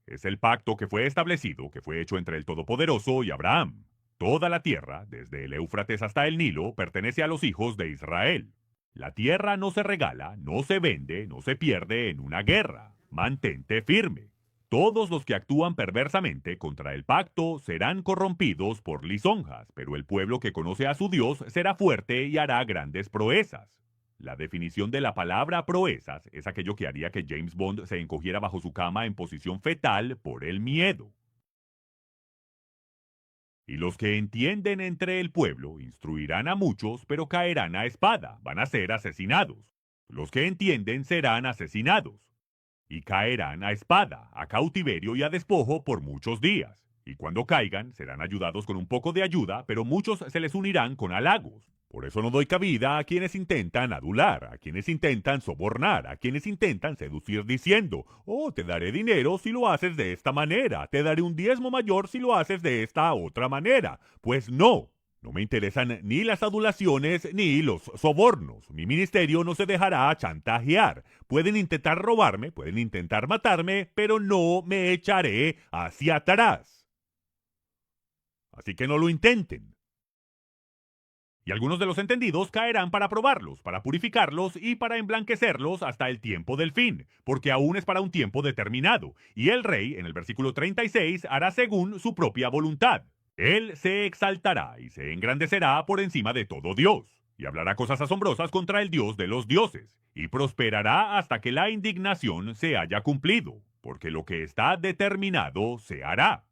Es el pacto que fue establecido, que fue hecho entre el Todopoderoso y Abraham. Toda la tierra, desde el Éufrates hasta el Nilo, pertenece a los hijos de Israel. La tierra no se regala, no se vende, no se pierde en una guerra. Mantente firme. Todos los que actúan perversamente contra el pacto serán corrompidos por lisonjas, pero el pueblo que conoce a su Dios será fuerte y hará grandes proezas. La definición de la palabra proezas es aquello que haría que James Bond se encogiera bajo su cama en posición fetal por el miedo. Y los que entienden entre el pueblo instruirán a muchos, pero caerán a espada, van a ser asesinados. Los que entienden serán asesinados. Y caerán a espada, a cautiverio y a despojo por muchos días. Y cuando caigan, serán ayudados con un poco de ayuda, pero muchos se les unirán con halagos. Por eso no doy cabida a quienes intentan adular, a quienes intentan sobornar, a quienes intentan seducir diciendo: oh, te daré dinero si lo haces de esta manera, te daré un diezmo mayor si lo haces de esta otra manera. Pues no. No me interesan ni las adulaciones ni los sobornos. Mi ministerio no se dejará chantajear. Pueden intentar robarme, pueden intentar matarme, pero no me echaré hacia atrás. Así que no lo intenten. Y algunos de los entendidos caerán para probarlos, para purificarlos y para emblanquecerlos hasta el tiempo del fin, porque aún es para un tiempo determinado. Y el rey, en el versículo 36, hará según su propia voluntad. Él se exaltará y se engrandecerá por encima de todo Dios, y hablará cosas asombrosas contra el Dios de los dioses, y prosperará hasta que la indignación se haya cumplido, porque lo que está determinado se hará.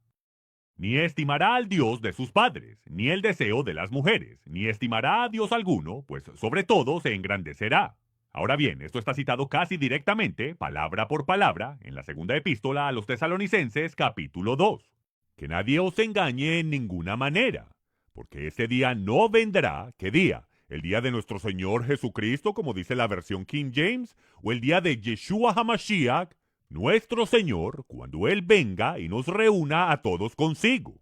Ni estimará al Dios de sus padres, ni el deseo de las mujeres, ni estimará a Dios alguno, pues sobre todo se engrandecerá. Ahora bien, esto está citado casi directamente, palabra por palabra, en la segunda epístola a los Tesalonicenses, capítulo 2. Que nadie os engañe en ninguna manera, porque ese día no vendrá. ¿Qué día? ¿El día de nuestro Señor Jesucristo, como dice la versión King James? ¿O el día de Yeshua HaMashiach, nuestro Señor, cuando Él venga y nos reúna a todos consigo?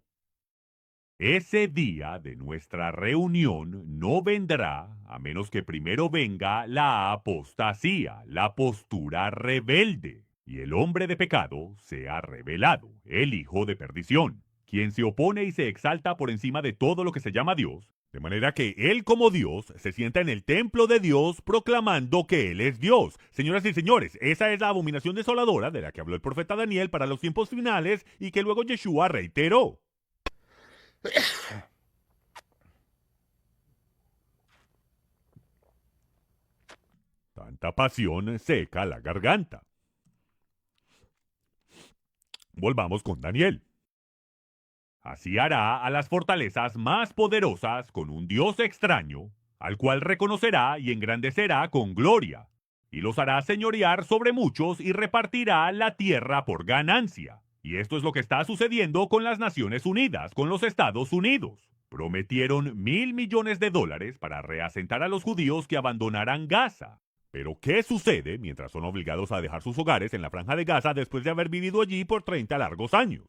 Ese día de nuestra reunión no vendrá a menos que primero venga la apostasía, la postura rebelde, y el hombre de pecado sea revelado, el hijo de perdición, quien se opone y se exalta por encima de todo lo que se llama Dios, de manera que él como Dios se sienta en el templo de Dios proclamando que él es Dios. Señoras y señores, esa es la abominación desoladora de la que habló el profeta Daniel para los tiempos finales y que luego Yeshua reiteró. Tanta pasión seca la garganta. Volvamos con Daniel. Así hará a las fortalezas más poderosas con un Dios extraño, al cual reconocerá y engrandecerá con gloria, y los hará señorear sobre muchos y repartirá la tierra por ganancia. Y esto es lo que está sucediendo con las Naciones Unidas, con los Estados Unidos. Prometieron $1.000 millones para reasentar a los judíos que abandonaran Gaza. Pero ¿qué sucede mientras son obligados a dejar sus hogares en la Franja de Gaza después de haber vivido allí por 30 largos años?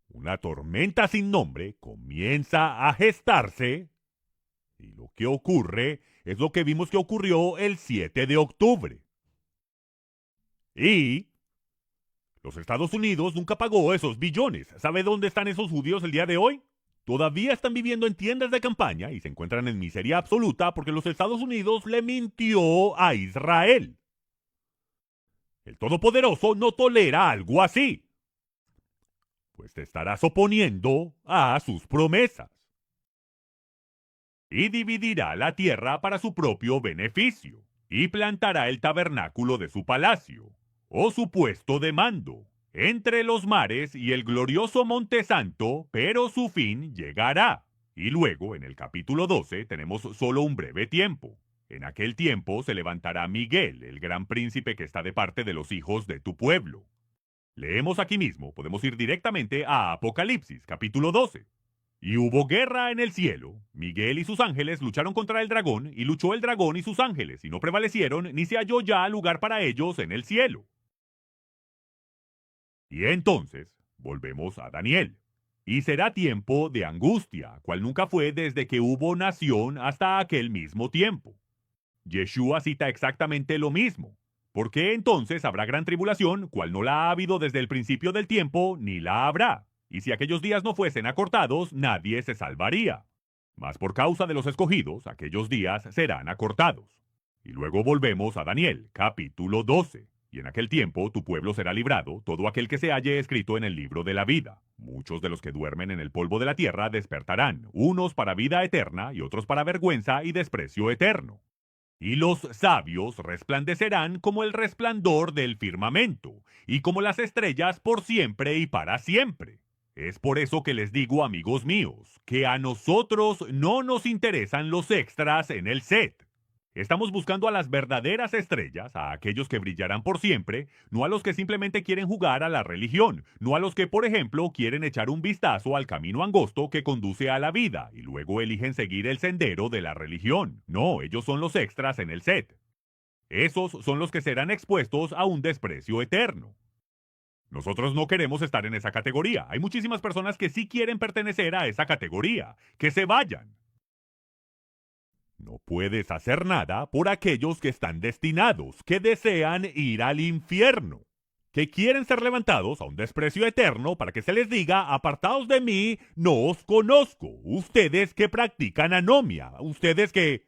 Una tormenta sin nombre comienza a gestarse y lo que ocurre es lo que vimos que ocurrió el 7 de octubre. Y los Estados Unidos nunca pagó esos billones. ¿Sabe dónde están esos judíos el día de hoy? Todavía están viviendo en tiendas de campaña y se encuentran en miseria absoluta porque los Estados Unidos le mintió a Israel. El Todopoderoso no tolera algo así, pues te estarás oponiendo a sus promesas. Y dividirá la tierra para su propio beneficio, y plantará el tabernáculo de su palacio, o su puesto de mando, entre los mares y el glorioso Monte Santo, pero su fin llegará. Y luego, en el capítulo 12, tenemos solo un breve tiempo. En aquel tiempo se levantará Miguel, el gran príncipe que está de parte de los hijos de tu pueblo. Leemos aquí mismo, podemos ir directamente a Apocalipsis, capítulo 12. Y hubo guerra en el cielo. Miguel y sus ángeles lucharon contra el dragón, y luchó el dragón y sus ángeles, y no prevalecieron, ni se halló ya lugar para ellos en el cielo. Y entonces volvemos a Daniel. Y será tiempo de angustia, cual nunca fue desde que hubo nación hasta aquel mismo tiempo. Yeshua cita exactamente lo mismo. ¿Por qué entonces habrá gran tribulación, cual no la ha habido desde el principio del tiempo, ni la habrá? Y si aquellos días no fuesen acortados, nadie se salvaría. Mas por causa de los escogidos, aquellos días serán acortados. Y luego volvemos a Daniel, capítulo 12. Y en aquel tiempo tu pueblo será librado, todo aquel que se halle escrito en el libro de la vida. Muchos de los que duermen en el polvo de la tierra despertarán, unos para vida eterna y otros para vergüenza y desprecio eterno. Y los sabios resplandecerán como el resplandor del firmamento, y como las estrellas por siempre y para siempre. Es por eso que les digo, amigos míos, que a nosotros no nos interesan los extras en el set. Estamos buscando a las verdaderas estrellas, a aquellos que brillarán por siempre, no a los que simplemente quieren jugar a la religión, no a los que, por ejemplo, quieren echar un vistazo al camino angosto que conduce a la vida y luego eligen seguir el sendero de la religión. No, ellos son los extras en el set. Esos son los que serán expuestos a un desprecio eterno. Nosotros no queremos estar en esa categoría. Hay muchísimas personas que sí quieren pertenecer a esa categoría. ¡Que se vayan! No puedes hacer nada por aquellos que están destinados, que desean ir al infierno, que quieren ser levantados a un desprecio eterno para que se les diga: apartaos de mí, no os conozco. Ustedes que practican anomia, ustedes que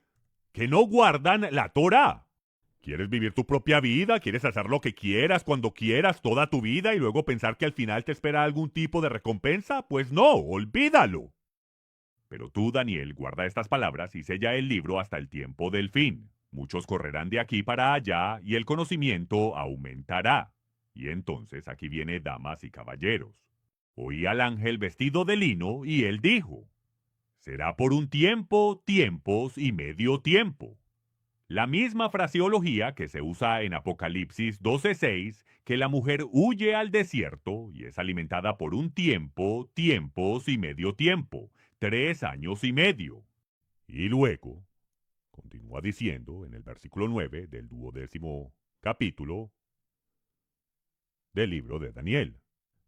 no guardan la Torá. ¿Quieres vivir tu propia vida? ¿Quieres hacer lo que quieras, cuando quieras, toda tu vida y luego pensar que al final te espera algún tipo de recompensa? Pues no, olvídalo. Pero tú, Daniel, guarda estas palabras y sella el libro hasta el tiempo del fin. Muchos correrán de aquí para allá y el conocimiento aumentará. Y entonces aquí viene, damas y caballeros. Oí al ángel vestido de lino y él dijo: será por un tiempo, tiempos y medio tiempo. La misma fraseología que se usa en Apocalipsis 12:6, que la mujer huye al desierto y es alimentada por un tiempo, tiempos y medio tiempo. 3 años y medio. Y luego, continúa diciendo en el versículo 9 del 12º capítulo del libro de Daniel.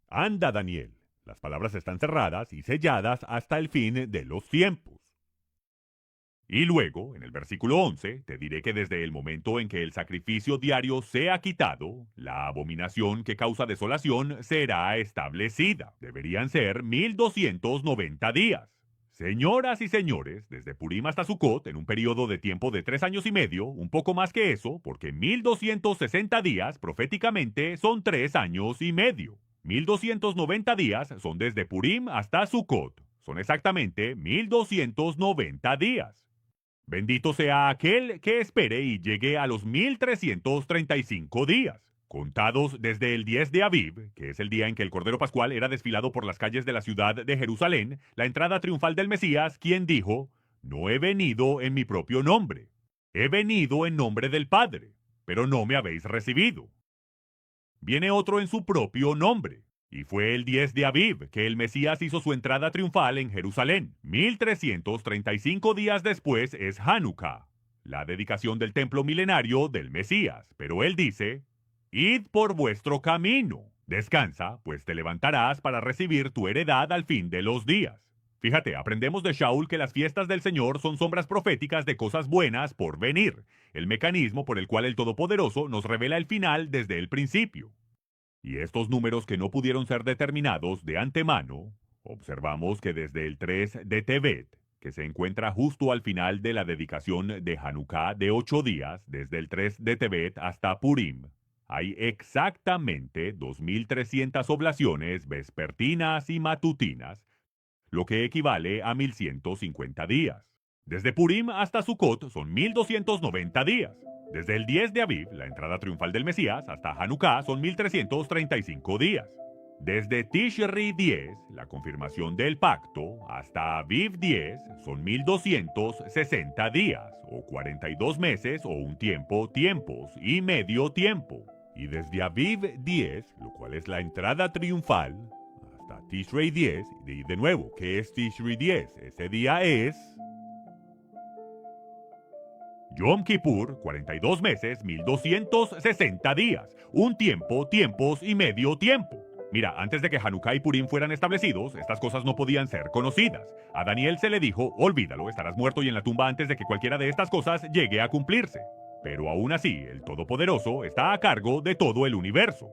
Anda, Daniel, las palabras están cerradas y selladas hasta el fin de los tiempos. Y luego, en el versículo 11, te diré que desde el momento en que el sacrificio diario sea quitado, la abominación que causa desolación será establecida. Deberían ser 1290 días. Señoras y señores, desde Purim hasta Sukkot, en un periodo de tiempo de 3 años y medio, un poco más que eso, porque 1260 días, proféticamente, son 3 años y medio. 1290 días son desde Purim hasta Sukkot. Son exactamente 1290 días. Bendito sea aquel que espere y llegue a los 1335 días. Contados desde el 10 de Aviv, que es el día en que el Cordero Pascual era desfilado por las calles de la ciudad de Jerusalén, la entrada triunfal del Mesías, quien dijo: no he venido en mi propio nombre, he venido en nombre del Padre, pero no me habéis recibido. Viene otro en su propio nombre, Y fue el 10 de Aviv que el Mesías hizo su entrada triunfal en Jerusalén. 1335 días después es Hanukkah, la dedicación del templo milenario del Mesías. Pero él dice, id por vuestro camino. Descansa, pues te levantarás para recibir tu heredad al fin de los días. Fíjate, aprendemos de Shaul que las fiestas del Señor son sombras proféticas de cosas buenas por venir, el mecanismo por el cual el Todopoderoso nos revela el final desde el principio. Y estos números que no pudieron ser determinados de antemano, observamos que desde el 3 de Tevet, que se encuentra justo al final de la dedicación de Hanukkah de 8 días, desde el 3 de Tevet hasta Purim, hay exactamente 2.300 oblaciones vespertinas y matutinas, lo que equivale a 1.150 días. Desde Purim hasta Sukkot son 1.290 días. Desde el 10 de Aviv, la entrada triunfal del Mesías, hasta Hanukkah son 1.335 días. Desde Tishri 10, la confirmación del pacto, hasta Aviv 10 son 1.260 días, o 42 meses, o un tiempo, tiempos, y medio tiempo. Y desde Aviv 10, lo cual es la entrada triunfal, hasta Tishrei 10, y de nuevo, ¿qué es Tishrei 10? Ese día es Yom Kippur, 42 meses, 1.260 días, un tiempo, tiempos y medio tiempo. Mira, antes de que Hanukkah y Purim fueran establecidos, estas cosas no podían ser conocidas. A Daniel se le dijo, olvídalo, estarás muerto y en la tumba antes de que cualquiera de estas cosas llegue a cumplirse. Pero aún así, el Todopoderoso está a cargo de todo el universo.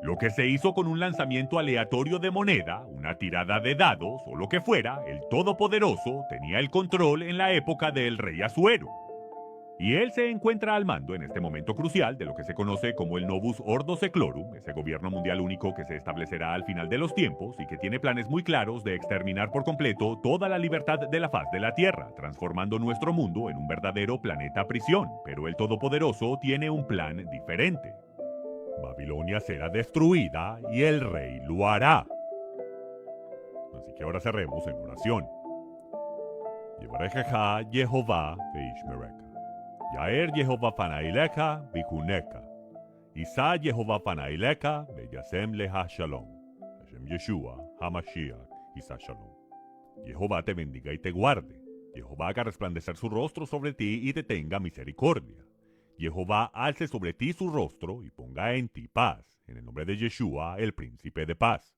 Lo que se hizo con un lanzamiento aleatorio de moneda, una tirada de dados o lo que fuera, el Todopoderoso tenía el control en la época del rey Asuero. Y él se encuentra al mando en este momento crucial de lo que se conoce como el Novus Ordo Seclorum, ese gobierno mundial único que se establecerá al final de los tiempos y que tiene planes muy claros de exterminar por completo toda la libertad de la faz de la Tierra, transformando nuestro mundo en un verdadero planeta prisión. Pero el Todopoderoso tiene un plan diferente. Babilonia será destruida y el rey lo hará. Así que ahora cerremos en oración. Yevarejeja Jehová veishmereka. Yaer Jehová panaileka vikuneka. Isa Jehová panaileka veyasem leha shalom. Hashem Yeshua HaMashiach Isa shalom. Jehová te bendiga y te guarde. Jehová haga resplandecer su rostro sobre ti y te tenga misericordia. Jehová alce sobre ti su rostro y ponga en ti paz. En el nombre de Yeshua, el príncipe de paz.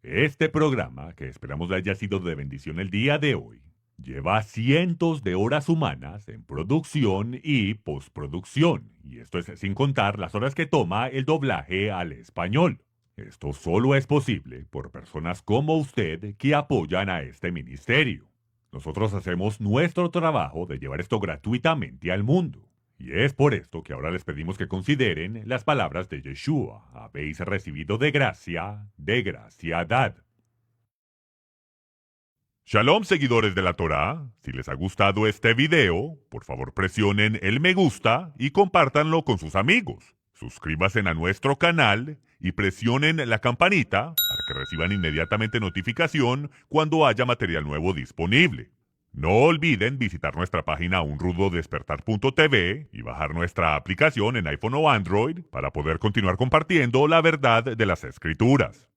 Este programa, que esperamos le haya sido de bendición el día de hoy, lleva cientos de horas humanas en producción y postproducción, y esto es sin contar las horas que toma el doblaje al español. Esto solo es posible por personas como usted que apoyan a este ministerio. Nosotros hacemos nuestro trabajo de llevar esto gratuitamente al mundo. Y es por esto que ahora les pedimos que consideren las palabras de Yeshua. Habéis recibido de gracia dad. Shalom, seguidores de la Torá. Si les ha gustado este video, por favor presionen el me gusta y compártanlo con sus amigos. Suscríbanse a nuestro canal y presionen la campanita para que reciban inmediatamente notificación cuando haya material nuevo disponible. No olviden visitar nuestra página unrudodespertar.tv y bajar nuestra aplicación en iPhone o Android para poder continuar compartiendo la verdad de las Escrituras.